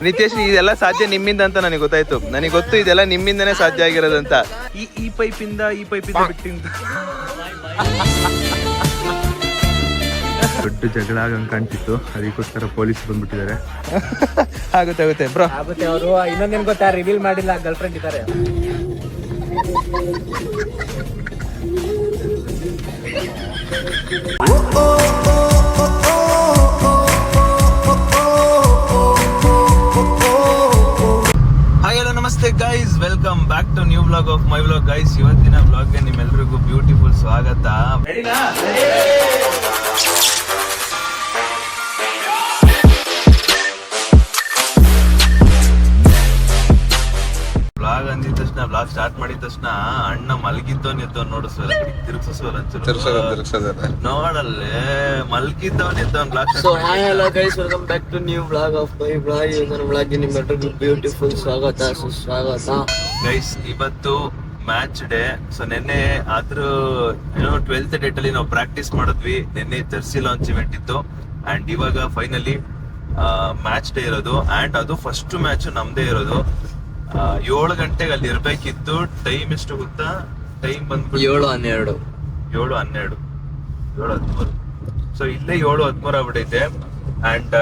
ನಿತೇಶ್ ಇದೆಲ್ಲ ಸಾಧ್ಯ ನಿಮ್ಮಿಂದ ಅಂತ ನನಗೆ ಗೊತ್ತಾಯ್ತು. ನನಗೆ ಗೊತ್ತು ಇದೆಲ್ಲ ನಿಮ್ಮಿಂದನೇ ಸಾಧ್ಯ ಆಗಿರೋದಂತ. ಈ ಪೈಪಿಂದ ಬಿಟ್ಟಿಂದ ದೊಡ್ಡ ಜಗಳ ಆಗಂಗ್ ಕಾಣ್ತಿತ್ತು, ಅದಕ್ಕೋಸ್ಕರ ಪೊಲೀಸ್ ಬಂದ್ಬಿಟ್ಟಿದ್ದಾರೆ. ಆಗುತ್ತೆ ಬ್ರೋ. ಆಗುತ್ತೆ. ಅವರು ಇನ್ನೊಂದೇನ್ ಗೊತ್ತಾ, ರಿವೀಲ್ ಮಾಡಿಲ್ಲ, ಗರ್ಲ್ ಫ್ರೆಂಡ್ ಇದ್ದಾರೆ. ನಮಸ್ತೆ guys, welcome back to new vlog of my vlog. Guys, ಇವತ್ತಿನ ವ್ಲಾಗ್ಗೆ ನಿಮ್ಮೆಲ್ಲರಿಗೂ ಬ್ಯೂಟಿಫುಲ್ ಸ್ವಾಗತ. ವ್ಲಾಗ್ ಅಂದಿದ ತಕ್ಷಣ, ವ್ಲಾಗ್ ಸ್ಟಾರ್ಟ್ ಮಾಡಿದ ತಕ್ಷಣ ಅಣ್ಣ ಮಲಗಿದ್ದವನ್ ನೋಡಿಸ್ವಲ್ಲ, ನೋಡಲ್ಲೇ ಮಲಗಿದ್ದವನ್ vlog. So hi hello guys, welcome back to new vlog of my vlog. ನನ್ನ ವ್ಲಾಗ್ಗೆ ನಿಮ್ಮೆಲ್ಲರಿಗೂ ಬ್ಯೂಟಿಫುಲ್ ಸ್ವಾಗತ, ಸುಸ್ವಾಗತ. ಗೈಸ್, ಇವತ್ತು ಮ್ಯಾಚ್ ಡೇ. ಸೊ ನಿನ್ನೆ ಆದ್ರೂ 12th ಡೇಟ್ ಅಲ್ಲಿ ನಾವು ಪ್ರಾಕ್ಟೀಸ್ ಮಾಡಿದ್ವಿ. ನಿನ್ನೆ ಜರ್ಸಿ ಲಾಂಚ್ ಇವೆಂಟ್ ಇತ್ತು ಅಂಡ್ ಇವಾಗ ಫೈನಲಿ ಮ್ಯಾಚ್ ಡೇ ಇರೋದು. ಅಂಡ್ ಅದು ಫಸ್ಟ್ ಮ್ಯಾಚ್ ನಮ್ದೇ ಇರೋದು. 7 ಗಂಟೆಗೆ ಅಲ್ಲಿ ಇರ್ಬೇಕಿತ್ತು. ಟೈಮ್ ಎಷ್ಟು ಗೊತ್ತಾ? ಟೈಮ್ ಬಂದ್ಬಿಟ್ಟು 7:12 ಸೊ ಇಲ್ಲೇ 7:13 ಆಗ್ಬಿಟ್ಟೈತೆ. ಅಂಡ್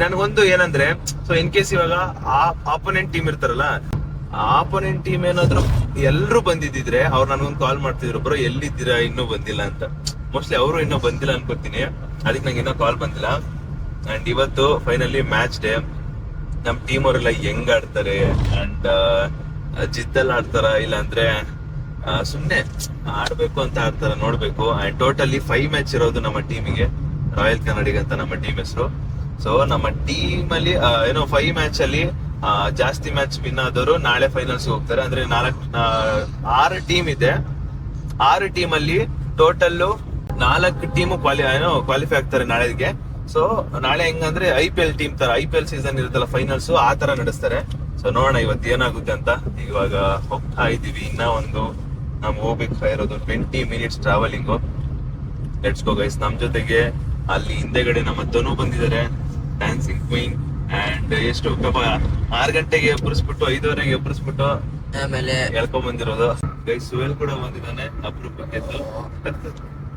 ನನ್ಗೊಂದು ಏನಂದ್ರೆ, ಸೊ ಇನ್ ಕೇಸ್ ಇವಾಗ ಆಪೋನೆಂಟ್ ಟೀಮ್ ಇರ್ತಾರಲ್ಲ, ಆಪೋನೆಂಟ್ ಟೀಮ್ ಏನಾದ್ರು ಎಲ್ರು ಬಂದಿದ್ರೆ ಅವ್ರು ನನ್ಗೊಂದು ಕಾಲ್ ಮಾಡ್ತಿದ್ರು, ಬ್ರೋ ಎಲ್ಲಿದ್ದೀರಾ, ಇನ್ನೂ ಬಂದಿಲ್ಲ ಅಂತ. ಮೋಸ್ಟ್ಲಿ ಅವರು ಇನ್ನೂ ಬಂದಿಲ್ಲ ಅನ್ಕೋತೀನಿ, ಅದಕ್ಕೆ ನಂಗೆ ಇನ್ನೂ ಕಾಲ್ ಬಂದಿಲ್ಲ. ಅಂಡ್ ಇವತ್ತು ಫೈನಲಿ ಮ್ಯಾಚ್ ಡೇ. ನಮ್ ಟೀಮ್ ಅವರೆಲ್ಲ ಹೆಂಗ್ ಆಡ್ತಾರೆ ಅಂಡ್ ಜಿದ್ದಲ್ ಆಡ್ತಾರ, ಇಲ್ಲ ಅಂದ್ರೆ ಸುಮ್ನೆ ಆಡ್ಬೇಕು ಅಂತ ಆಡ್ತಾರ ನೋಡ್ಬೇಕು. ಅಂಡ್ ಟೋಟಲಿ 5 ಮ್ಯಾಚ್ ಇರೋದು ನಮ್ಮ ಟೀಮಿಗೆ, ರಾಯಲ್ ಕನ್ನಡಿಗ ಅಂತ ನಮ್ಮ ಟೀಮ್ ಹೆಸರು. ಸೊ ನಮ್ಮ ಟೀಮ್ ಅಲ್ಲಿ 5 ಮ್ಯಾಚ್ ಅಲ್ಲಿ ಜಾಸ್ತಿ ಮ್ಯಾಚ್ ವಿನ್ ಆದವರು ನಾಳೆ ಫೈನಲ್ಸ್ ಹೋಗ್ತಾರೆ. ಅಂದ್ರೆ 6 ಟೀಮ್ ಇದೆ. 6 ಟೀಮ್ ಅಲ್ಲಿ ಟೋಟಲ್ 4 ಟೀಮ್ ಕ್ವಾಲಿಫೈ ಆಗ್ತಾರೆ ನಾಳೆಗೆ. ಸೊ ನಾಳೆ ಹೆಂಗಂದ್ರೆ IPL ಟೀಮ್ ತರ, IPL ಸೀಸನ್ ಇರುತ್ತಲ್ಲ ಫೈನಲ್ಸ್, ಆ ತರ ನಡೆಸ್ತಾರೆ. ಸೊ ನೋಡೋಣ ಇವತ್ತು ಏನಾಗುತ್ತೆ ಅಂತ. ಇವಾಗ ಹೋಗ್ತಾ ಇದೀವಿ, ಇನ್ನ ಒಂದು ನಮ್ಗೆ ಹೋಗ್ಬೇಕು ಇರೋದು 20 minutes travelling. Let's go guys. ನಮ್ ಜೊತೆಗೆ ಅಲ್ಲಿ ಹಿಂದೆಗಡೆ ನಮ್ಮ ತನು ಬಂದಿದ್ದಾರೆ, ಡ್ಯಾನ್ಸಿಂಗ್ ಕ್ವೀನ್. ಅಂಡ್ ಎಷ್ಟು 6 ಗಂಟೆಗೆ ಎಬ್ಬರಿಸ್ಬಿಟ್ಟು 5:15ಗೆ ಎಬ್ಬರಿಸ್ಬಿಟ್ಟು ಆಮೇಲೆ ಹೇಳ್ಕೊಂಡ್ ಬಂದಿರೋದು. ಗೈಸ್ ಸುವೆಲ್ ಕೂಡ ಬಂದಿದ್ದಾನೆ ಅಪರೂಪಕ್ಕೆ.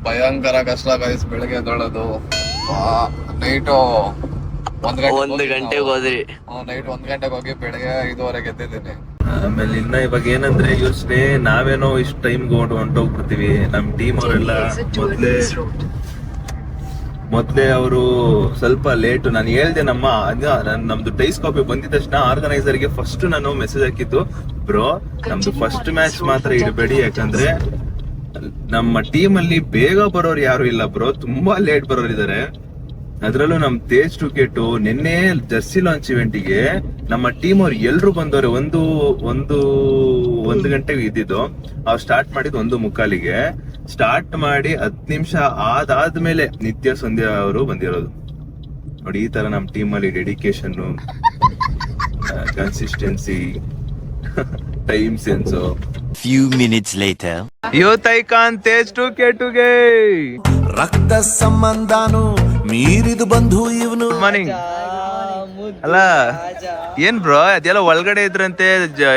ಭಯಂಕರ ಕಷ್ಟ ಗೈಸ್, ಬೆಳಗ್ಗೆ ಎದ್ದೋಳೋದು. ನೈಟು 1 ಗಂಟೆಗೆ ಹೋದ್ರಿ. ನೈಟ್ 1 ಗಂಟೆಗೆ ಹೋಗಿ ಬೆಳಗ್ಗೆ 5:15 ಎದ್ದಿದ್ದೀನಿ. ಆಮೇಲೆ ಇನ್ನ ಇವಾಗ ಏನಂದ್ರೆ ಯೋಚನೆ, ನಾವೇನೋ ಇಷ್ಟು ಟೈಮ್ ಹೊಂಟೋಗ್ಬಿಡ್ತೀವಿ. ನಮ್ ಟೀಮ್ ಅವರೆಲ್ಲ ಮೊದ್ಲೇ ಅವರು ಸ್ವಲ್ಪ ಲೇಟ್. ನಾನು ಹೇಳ್ದೆ, ನಮ್ದು ಡೈಸ್ ಕಾಪಿ ಬಂದಿದ ತಕ್ಷಣ ಆರ್ಗನೈಸರ್ಗೆ ಫಸ್ಟ್ ನಾನು ಮೆಸೇಜ್ ಹಾಕಿದ್ದು, ಬ್ರೋ ನಮ್ದು ಫಸ್ಟ್ ಮ್ಯಾಚ್ ಮಾತ್ರ ಇಡಬೇಡಿ, ಯಾಕಂದ್ರೆ ನಮ್ಮ ಟೀಮ್ ಅಲ್ಲಿ ಬೇಗ ಬರೋರು ಯಾರು ಇಲ್ಲ ಬ್ರೋ, ತುಂಬಾ ಲೇಟ್ ಬರೋರು ಇದಾರೆ. ಅದ್ರಲ್ಲೂ ನಮ್ ತೇಜ್ ಟುಕೆಟ್ ನಿನ್ನೆ ಜರ್ಸಿ ಲಾಂಚ್ ಇವೆಂಟಿಗೆ ನಮ್ಮ ಟೀಮ್ ಅವ್ರು ಎಲ್ರು ಬಂದವ್ರೆ. ಒಂದು ಗಂಟೆಗೆ ಇದ್ದಿದ್ದು. ಅವ್ರು ಸ್ಟಾರ್ಟ್ ಮಾಡಿದ್ 1:45ಗೆ ಸ್ಟಾರ್ಟ್ ಮಾಡಿ 10 ನಿಮಿಷ ಆದ್ಮೇಲೆ ನಿತ್ಯ ಸಂಧ್ಯಾ ಅವರು ಬಂದಿರೋದು. ನೋಡಿ, ಈ ತರ ನಮ್ ಟೀಮ್ ಅಲ್ಲಿ dedication, consistency, time sense. Few minutes later. Youth icon Tej ಟುಕೆಟುಗೆ ರಕ್ತ ಸಂಬಂಧನು ಮೀರಿದು ಬಂಧು ಇವನು. ಮಾರ್ನಿಂಗ್ ಅಲ್ಲ ಏನ್ ಬ್ರೋ, ಅದೆಲ್ಲ ಒಳಗಡೆ ಇದ್ರಂತೆ.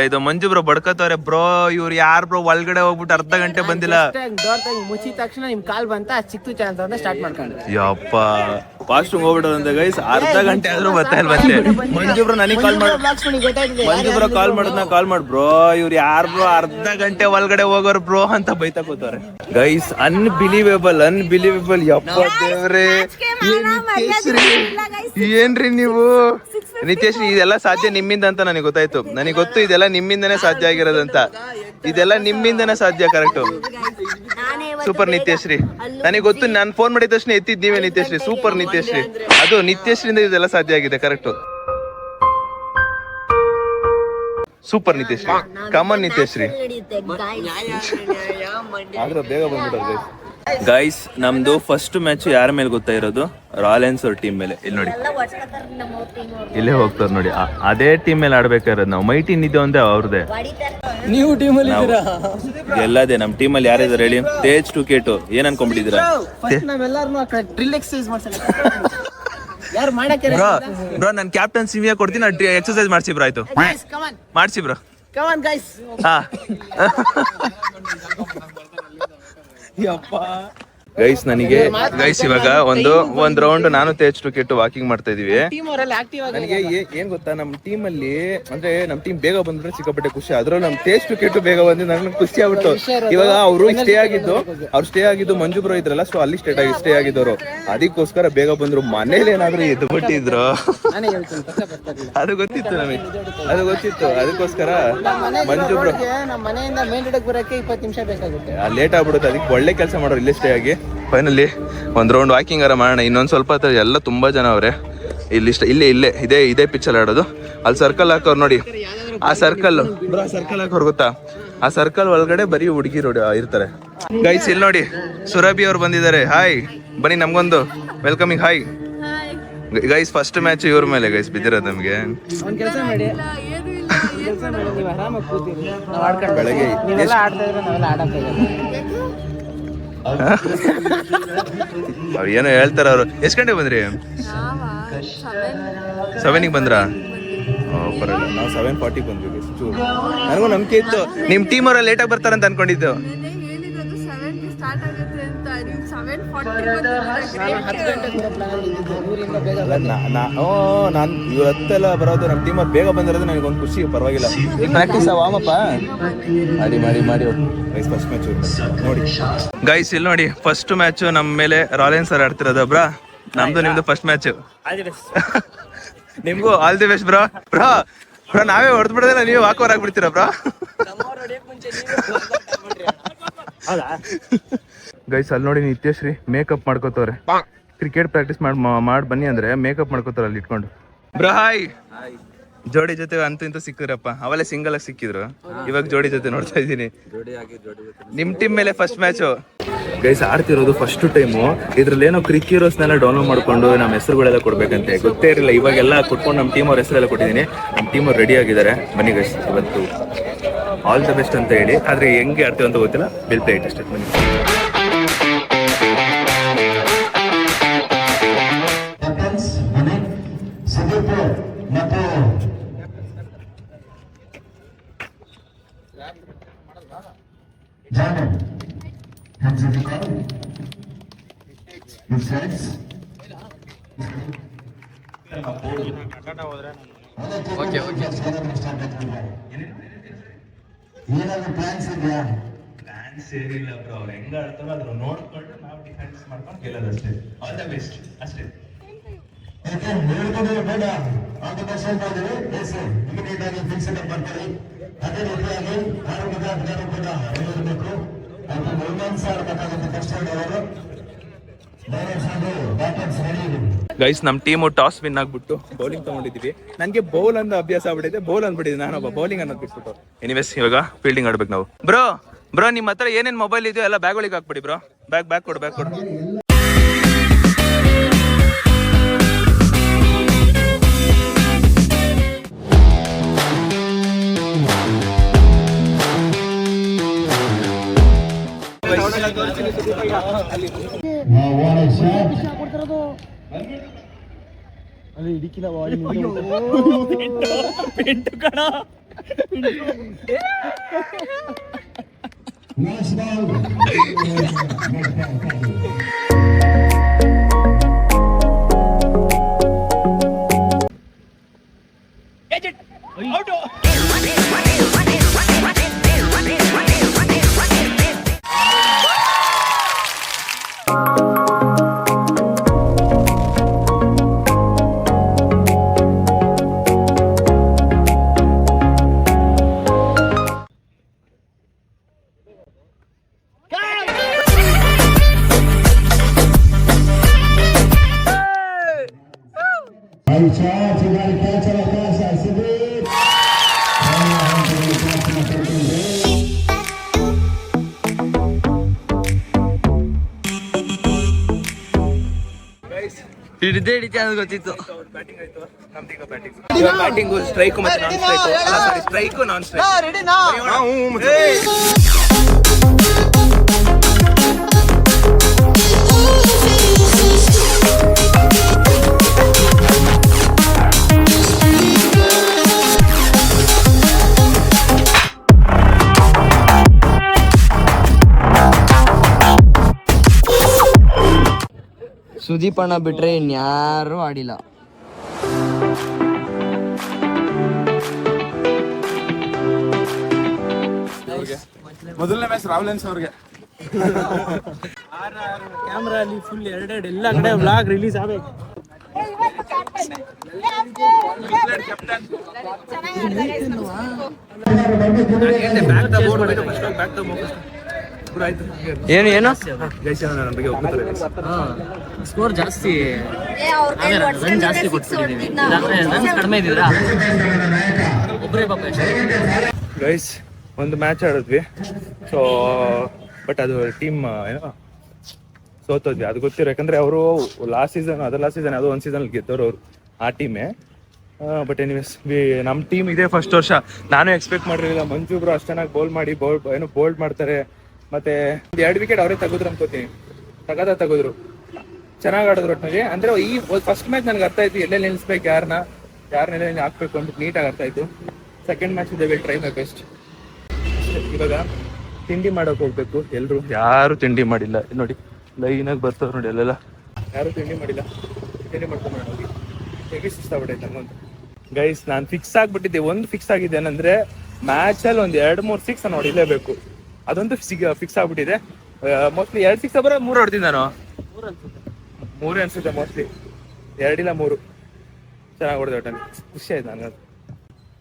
ಇದು ಮಂಜು ಬ್ರೋ ಬಡ್ಕತ್ತವ್ರೆ. ಬ್ರೋ ಇವ್ರು ಯಾರು ಬ್ರೋ ಒಳಗಡೆ ಹೋಗ್ಬಿಟ್ಟು ಅರ್ಧ ಗಂಟೆ ಬಂದಿಲ್ಲ. ಮುಚ್ಚಿದ ತಕ್ಷಣ ನಿಮ್ ಕಾಲ್ ಬಂತ, ಸಿಕ್ತು ಚಾನ್ಸ್ ಅಂತ ಸ್ಟಾರ್ಟ್ ಮಾಡ್ಕೊಂಡು ಯಪ್ಪ ಫಾಸ್ಟ್ ಹೋಗ್ಬಿಡೋದಂತೆ ಗೈಸ್. ಅರ್ಧ ಗಂಟೆ ಆದ್ರೂ ಬರ್ತಾ ಇಲ್ಲ ಬಂದೆ. ಮಂಜು ಬ್ರೋ ನನಗೆ ಕಾಲ್ ಮಾಡಿ, ಮಂಜು ಬ್ರೋ ಕಾಲ್ ಮಾಡಿದ್ನ ಕಾಲ್ ಮಾಡಿ, ಬ್ರೋ ಇವ್ರು ಯಾರು ಬ್ರೋ ಅರ್ಧ ಗಂಟೆ ಒಳಗಡೆ ಹೋಗೋರು ಬ್ರೋ ಅಂತ ಬೈತಾ ಕೂತವ್ರೆ ಗೈಸ್. ಅನ್ಬಿಲೀವೇಬಲ್. ಯಪ್ಪ ದೇವ್ರೆ, ಏನ್ರಿ ನೀವು? ನಿತೇಶ್ ಇದೆಲ್ಲ ಸಾಧ್ಯ ನಿಮ್ಮಿಂದ ಅಂತ ನನಗೆ ಗೊತ್ತಾಯ್ತು. ನನಗೆ ಗೊತ್ತು ಇದೆಲ್ಲ ನಿಮ್ಮಿಂದನೇ ಸಾಧ್ಯ ಆಗಿರೋದಂತ. ಇದೆಲ್ಲ ನಿಮ್ಮಿಂದನೇ ಸಾಧ್ಯ. ಕರೆಕ್ಟ್. ಸೂಪರ್ ನಿತ್ಯಶ್ರೀ. ನನಗೆ ಗೊತ್ತು, ನಾನು ಫೋನ್ ಮಾಡಿದ ತಕ್ಷಣ ಎತ್ತಿದ್ ನೀವೇ ನಿತ್ಯಶ್ರೀ. ಸೂಪರ್ ನಿತ್ಯಶ್ರೀ. ಅದು ನಿತ್ಯಶ್ರೀಯಿಂದ ಇದೆಲ್ಲ ಸಾಧ್ಯ ಆಗಿದೆ. Correct. Super Nityashree. Common Nityashree. ಆದ್ರೆ ಬೇಗ ಬಂದ್ಬಿಡೋದು ಗೈಸ್. ನಮ್ದು ಫಸ್ಟ್ ಮ್ಯಾಚ್ ಯಾರ ಮೇಲೆ ಗೊತ್ತಾ ಇರೋದು? ರಾಯಲ್ಸ್ ಅವ್ರ ಟೀಮ್ ಮೇಲೆ. ಇಲ್ಲಿ ನೋಡಿ, ಇಲ್ಲೇ ಹೋಗ್ತಾರೆ ನೋಡಿ. ಅದೇ ಟೀಮ್ ಮೇಲೆ ಆಡ್ಬೇಕಾಗಿರೋದು ನಾವು. ಮೈ ಟೀಮ್ ಇದೆ ಒಂದೇ ಅವ್ರದೇ. ನೀವು ಟೀಮ್ ಅಲ್ಲಿ ಎಲ್ಲದೇ ನಮ್ ಟೀಮ್ ಅಲ್ಲಿ ಯಾರಿದಾರೆ ಹೇಳಿ? ತೇಜ್ ಟುಕೆಟ್. ಏನ್ ಅನ್ಕೊಂಡ್ಬಿಟ್ಟಿದ್ದೀರಾ? ಯಾರು ಮಾಡಕ್ಕೆ ಬ್ರೋ ನಾನು ಕ್ಯಾಪ್ಟನ್ ಸಿಮಿಯಾ ಕೊಡ್ತೀನಿ ಎಕ್ಸರ್ಸೈಸ್ ಮಾಡ್ಸಿ ಬ್ರೋ ಆಯ್ತು ಮಾಡ್ಸಿ ಬ್ರೋ ಕಮಾನ್ ಗೈಸ್ ಹಾ ಗೈಸ್ ನನಗೆ ಗೈಸ್ ಇವಾಗ ಒಂದ್ ರೌಂಡ್ ನಾನು ತೇಜ್ ಕೆಟ್ಟು ವಾಕಿಂಗ್ ಮಾಡ್ತಾ ಇದೀವಿ. ಟೀಮ್ ಅವರೆಲ್ಲ ಆಕ್ಟಿವ್ ಆಗಿ ನನಗೆ ಏನ್ ಗೊತ್ತಾ, ನಮ್ ಟೀಮ್ ಅಲ್ಲಿ ಅಂದ್ರೆ ನಮ್ ಟೀಮ್ ಬೇಗ ಬಂದ್ರೆ ಸಿಕ್ಕಾಪಟ್ಟೆ ಖುಷಿ. ಅದ್ರಲ್ಲಿ ನಮ್ ತೇಜ್ ಕೆಟ್ಟು ಬೇಗ ಬಂದ್ರೆ ನನಗೆ ಖುಷಿ ಆಗ್ಬಿಟ್ಟು. ಇವಾಗ ಅವರು ಸ್ಟೇ ಆಗಿದ್ದು ಮಂಜು ಬ್ರೋ ಇದ್ರಲ್ಲ, ಸೊ ಅಲ್ಲಿ ಸ್ಟೇ ಆಗಿದ್ದವರು, ಅದಕ್ಕೋಸ್ಕರ ಬೇಗ ಬಂದ್ರು. ಮನೇಲಿ ಏನಾದ್ರು ಎದ್ದು ಬಿಟ್ಟಿದ್ರು ಅದು ಗೊತ್ತಿತ್ತು ನಮಗೆ, ಅದಕ್ಕೋಸ್ಕರ ಮಂಜು ಬ್ರೋ ನಮ್ಮ ಮನೆಯಿಂದ ಮೇನ್ ರೋಡ್ ಬರಕ್ಕೆ 20 ನಿಮಿಷ ಬೇಕಾಗುತ್ತೆ. ಲೇಟ್ ಆಗ್ಬಿಡುತ್ತೆ. ಅದಕ್ಕೆ ಒಳ್ಳೆ ಕೆಲಸ ಮಾಡೋರು ಇಲ್ಲೇ ಸ್ಟೇ ಆಗಿ. ಫೈನಲಿ ಒಂದ್ ರೌಂಡ್ ವಾಕಿಂಗ್ ಅರ ಮಾಡೋಣ. ಇನ್ನೊಂದ್ ಸ್ವಲ್ಪ ಹೊತ್ತು ಎಲ್ಲ ತುಂಬಾ ಜನ ಅವ್ರೆ ಇಲ್ಲಿ. ಇದೇ ಪಿಚ್ಚಲ್ಲಿ ಆಡೋದು. ಅಲ್ಲಿ ಸರ್ಕಲ್ ಹಾಕೋರು ನೋಡಿ, ಆ ಸರ್ಕಲ್ ಹಾಕೋರು ಗೊತ್ತಾ, ಆ ಸರ್ಕಲ್ ಒಳಗಡೆ ಬರೀ ಹುಡುಗಿರು ಇರ್ತಾರೆ. ಗೈಸ್ ಇಲ್ಲಿ ನೋಡಿ ಸುರಭಿ ಅವ್ರು ಬಂದಿದ್ದಾರೆ. ಹಾಯ್ ಬನ್ನಿ, ನಮ್ಗೊಂದು welcoming hi. Guys first match ಇವ್ರ ಮೇಲೆ ಗೈಸ್ ಬಿದ್ದಿರೋದು ನಮ್ಗೆ. ಒಂದ್ ಕೆಲಸ ಮಾಡಿ, ನೀವು ಆರಾಮಾಗಿ ಕೂತೀರಿ, ನಾವು ಆಡ್ಕೊಂಡು ಬೆಳಗ್ಗೆ ನೀವೆಲ್ಲ ಆಡ್ತಾ ಇದ್ರೆ ನಾವೆಲ್ಲ ಆಡಕ್ಕಾಗಲ್ಲ. ಅವ್ರು ಏನೋ ಹೇಳ್ತಾರ. ಅವ್ರು ಎಷ್ಟು ಗಂಟೆಗೆ ಬಂದ್ರಿ? 7ಗೆ ಬಂದ್ರಾ? ಬರಲ್ಲ, ನಾವು 7:40 ಬಂದ್ವಿ. ನನಗೂ ನಂಬಿಕೆ ಇತ್ತು ನಿಮ್ ಟೀಮ್ ಅವರ ಲೇಟಾಗಿ ಬರ್ತಾರಂತ ಅನ್ಕೊಂಡಿದ್ದು. ನಾನು ಇವತ್ತೆಲ್ಲ ಬರೋದು ನಮ್ಮ ಟೀಮ್ ಅವ್ರು ಬೇಗ ಬಂದಿರೋದು ನನಗೆ ಒಂದು ಖುಷಿ. ಪರವಾಗಿಲ್ಲ, ಪ್ರಾಕ್ಟೀಸ್ ವಾಮಪ್ಪ ಮಾಡಿ ಫಸ್ಟ್ ಮ್ಯಾಚ್ ನೋಡಿ ಗೈಸ್. ಇಲ್ಲಿ ನೋಡಿ ಫಸ್ಟ್ ಮ್ಯಾಚ್ ನಮ್ಮ ಮೇಲೆ ರಾಯಲ್ ಸರ್ ಆಡ್ತಿರೋದು. ಬ್ರಾ ನಿಮ್ದು ಫಸ್ಟ್ ಮ್ಯಾಚ್. ನಿಮ್ಗೂ all the best bro. Bro ನಾವೇ ಹೊಡೆದ್ ಬಿಡೋದಿಲ್ಲ, ನೀವೇ ವಾಕವರ್ ಆಗ್ಬಿಡ್ತೀರಾ ಬ್ರೋ. ಗೈಸ್ ಅಲ್ಲಿ ನೋಡಿ ನಿತ್ಯಶ್ರೀ ಮೇಕಪ್ ಮಾಡ್ಕೋತವ್ರೆ. ಕ್ರಿಕೆಟ್ ಪ್ರಾಕ್ಟೀಸ್ ಮಾಡಿ ಬನ್ನಿ ಅಂದ್ರೆ ಮೇಕಪ್ ಮಾಡ್ಕೋತಾರ ಅಲ್ಲಿ ಇಟ್ಕೊಂಡು. Bro hi. ಜೋಡಿ ಜೊತೆ ಅಂತೂ ಇಂತೂ ಸಿಕ್ಕಿದ್ರಪ್ಪ. ಅವಲೇ ಸಿಂಗಲ್ ಆಗಿ ಸಿಕ್ಕಿದ್ರು, ಇವಾಗ ಜೋಡಿ ಜೊತೆ ನೋಡ್ತಾ ಇದ್ದೀನಿ. ನಿಮ್ ಟೀಮ್ ಮೇಲೆ first match guys ಆಡ್ತಿರೋದು first time. ಇದ್ರಲ್ಲಿ ಏನೋ ಕ್ರಿಕೆಟರ್ಸ್ನೆಲ್ಲ ಡೌನ್ಲೋಡ್ ಮಾಡ್ಕೊಂಡು ನಮ್ಮ ಹೆಸರುಗಳೆಲ್ಲ ಕೊಡ್ಬೇಕಂತೆ, ಗೊತ್ತೇ ಇರಲಿಲ್ಲ. ಇವಾಗೆಲ್ಲ ಕೊಟ್ಕೊಂಡು ನಮ್ಮ ಟೀಮ್ ಅವ್ರ ಹೆಸರೆಲ್ಲ ಕೊಟ್ಟಿದ್ದೀನಿ. ನಮ್ಮ ಟೀಮ್ ಅವ್ರು ರೆಡಿ ಆಗಿದ್ದಾರೆ. ಬನ್ನಿ ಗೈಸ್, ಇವತ್ತು ಆಲ್ ದ ಬೆಸ್ಟ್ ಅಂತ ಹೇಳಿ. ಆದ್ರೆ ಹೆಂಗೆ ಆಡ್ತೀವಿ ಅಂತ ಗೊತ್ತಿಲ್ಲ. ವಿಲ್ ಪ್ಲೇ ಇಟ್ ಅಷ್ಟೇ. ಬನ್ನಿ. ಓಕೆ ಏನಾದ್ರು ಪ್ಲಾನ್ಸ್ ಇದೆಯಾ? ಪ್ಲಾನ್ಸ್ ಏನಿಲ್ಲ ಬ್ರೋ. ಅವ್ರು ಹೆಂಗ ಆಡ್ತಾರೋ ಅದ್ರ ನೋಡ್ಕೊಂಡು ನಾವು ಡಿಫೆನ್ಸ್ ಮಾಡ್ಕೊಂಡು ಗೆಲ್ಲೋದಷ್ಟೇ. ಆಲ್ ದ ಬೆಸ್ಟ್ ಅಷ್ಟೇ. ಯಾಕೆ ಹೇಳ್ಕೊಂಡ್ರೆ ಬೇಡ, ಆದ ಪರ್ಸೆಂಟ್ ಆದರೆ ಎಸ್ ಇಮಿಡಿಯೇಟ್ ಆಗಿ ಫಿಕ್ಸ್ ಅಪ್ ಮಾಡ್ತಾರೆ. ಅದೇ ರೀತಿಯಾಗಿ ಆರಂಭದ ಜ್ಞಾನ ಕೂಡ ಹೇಳಿರಬೇಕು. ಅದು ರೋಮಾನ್ಸ್ ಆಡಬೇಕಾಗುತ್ತೆ. ಕಷ್ಟ ಅವರು ಬೌಲರ್ಸ್ ಹಾಗೂ ಬ್ಯಾಟರ್ಸ್ ರೆಡಿ ಇದೆ. ಗೈಸ್ ನಮ್ಮ ಟೀಮು ಟಾಸ್ ವಿನ್ ಆಗ್ಬಿಟ್ಟು ಬೌಲಿಂಗ್ ತಗೊಂಡಿದ್ದೀವಿ. ನನಗೆ ಬೌಲ್ ಅನ್ನೋ ಅಭ್ಯಾಸ ಆಗ್ಬಿಟ್ಟಿದೆ, ಬೌಲ್ ಅಂದ್ಬಿಟ್ಟಿದೆ ನಾನೊಬ್ಬ. ಬೌಲಿಂಗ್ ಅನ್ನೋದು ಬಿಟ್ಬಿಟ್ಟು ಎನಿವೇಸ್ ಇವಾಗ ಫೀಲ್ಡಿಂಗ್ ಆಡ್ಬೇಕು ನಾವು. ಬ್ರೋ ನಿಮ್ಮ ಹತ್ರ ಏನೇನು ಮೊಬೈಲ್ ಇದೆಯೋ ಎಲ್ಲ ಬ್ಯಾಗ್ ಒಳಗೆ ಹಾಕ್ಬಿಡಿ ಬ್ರೋ. ಬ್ಯಾಗ್ ಕೊಡು. ಅಲ್ಲಿ ಇಡಿಕಿನ ಗೊತ್ತಿತ್ತು. ಬ್ಯಾಟಿಂಗು ಸ್ಟ್ರೈಕು ಮತ್ತೆ ನಾನ್ ಸ್ಟ್ರೈಕು ನಾನ್ ಸ್ಟ್ರೈಕ್. ಸುದೀಪ್ ಅಣ್ಣ ಬಿಟ್ರೆ ಇನ್ಯಾರು ಆಡಿಲ್ಲ. ಮೊದಲನೇ ಮ್ಯಾಚ್ ರಾವ್ಲೆನ್ಸ್ ಅವ್ರಿಗೆ. ಕ್ಯಾಮ್ರಾ ಅಲ್ಲಿ ಫುಲ್ ಎರಡೆರಡು ಎಲ್ಲ ಕಡೆ ವ್ಲಾಗ್ ರಿಲೀಸ್ ಆಗಬೇಕು. ಏನು ಏನು ಸ್ಕೋರ್ ಜಾಸ್ತಿ ಜಾಸ್ತಿ ಕೊಟ್ಬಿಟ್ಟಿದ್ದೀವಿ, ಕಡಿಮೆ ಇದ್ದೀರಾ ಒಬ್ಬರೇ ಪಾಪ ಗೈಸ್ ಒಂದು ಮ್ಯಾಚ್ ಆಡಿದ್ವಿ. ಸೊ ಬಟ್ ಅದು ಟೀಮ್ ಏನೋ ಸೋತೋದ್ವಿ, ಅದು ಗೊತ್ತಿರೋ. ಯಾಕಂದ್ರೆ ಅವರು ಲಾಸ್ಟ್ ಸೀಸನ್ ಯಾವುದೋ ಒಂದು ಸೀಸನ್ ಗೆದ್ದವ್ರು ಅವರು ಆ ಟೀಮೇ. ಬಟ್ ಎನಿವೇಸ್ ನಮ್ಮ ಟೀಮ್ ಇದೇ ಫಸ್ಟ್ ವರ್ಷ. ನಾನು ಎಕ್ಸ್ಪೆಕ್ಟ್ ಮಾಡಿರಲಿಲ್ಲ ಮಂಜು ಬ್ರೋ ಅಷ್ಟು ಚೆನ್ನಾಗಿ ಬೋಲ್ಡ್ ಮಾಡ್ತಾರೆ. ಮತ್ತೆ 2 ವಿಕೆಟ್ ಅವರೇ ತೆಗೆದ್ರು ಅನ್ಕೋತೀನಿ, ತೆಗೆದ್ರು, ಚೆನ್ನಾಗಿ ಆಡಿದ್ರು ಒಟ್ಟಿನಲ್ಲಿ. ಅಂದ್ರೆ ಈ ಫಸ್ಟ್ ಮ್ಯಾಚ್ ನನಗೆ ಅರ್ಥ ಆಯ್ತು ಎಲ್ಲೆಲ್ಲಿ ನಿಲ್ಲಿಸ್ಬೇಕು, ಯಾರನ್ನೆಲ್ಲ ಹಾಕ್ಬೇಕು ಅಂತ ನೀಟಾಗಿ ಅರ್ಥ ಆಯ್ತು. ಸೆಕೆಂಡ್ ಮ್ಯಾಚ್ ಇದೆ, ವಿಲ್ ಟ್ರೈ ಮೈ ಬೆಸ್ಟ್. ಇವಾಗ ತಿಂಡಿ ಮಾಡೋಕೆ ಹೋಗ್ಬೇಕು ಎಲ್ರು. ಯಾರು ತಿಂಡಿ ಮಾಡಿಲ್ಲ ನೋಡಿ, ಲೈನಾಗಿ ಬರ್ತಾವ್ರು ನೋಡಿ ಅಲ್ಲೆಲ್ಲ. ಯಾರು ತಿಂಡಿ ಮಾಡಿಲ್ಲ, ತಿಂಡಿ ಮಾಡ್ಕೊಂಡು ಹೋಗಿ ಹೇಗೆ ಸುಸ್ತಾಗ್ಬಿಟ್ಟೈತೆ ನಮ್ಮಂತ. ಗೈಸ್ ನಾನು ಫಿಕ್ಸ್ ಆಗ್ಬಿಟ್ಟಿದ್ದೆ. ಒಂದು ಫಿಕ್ಸ್ ಆಗಿದೆ ಏನಂದ್ರೆ ಮ್ಯಾಚಲ್ಲಿ ಒಂದು 2-3 ಸಿಕ್ಸ್ ನಾನು ಹೊಡಿಲೇಬೇಕು. ಅದಂತೂ ಫಿಕ್ಸ್ ಆಗ್ಬಿಟ್ಟಿದೆ. ಮೋಸ್ಟ್ಲಿ 2 ಸಿಕ್ಸ್ ಬರೋ 3 ಹೊಡ್ತೀನಿ ನಾನು. 3 ಅನ್ಸುತ್ತೆ ಮೋಸ್ಟ್ಲಿ, 2 ಇಲ್ಲ 3 ಚೆನ್ನಾಗಿ ಹೊಡೆದೆ. ಒಟ್ಟಲ್ಲಿ ಖುಷಿ ಆಯ್ತು ನನಗೆ.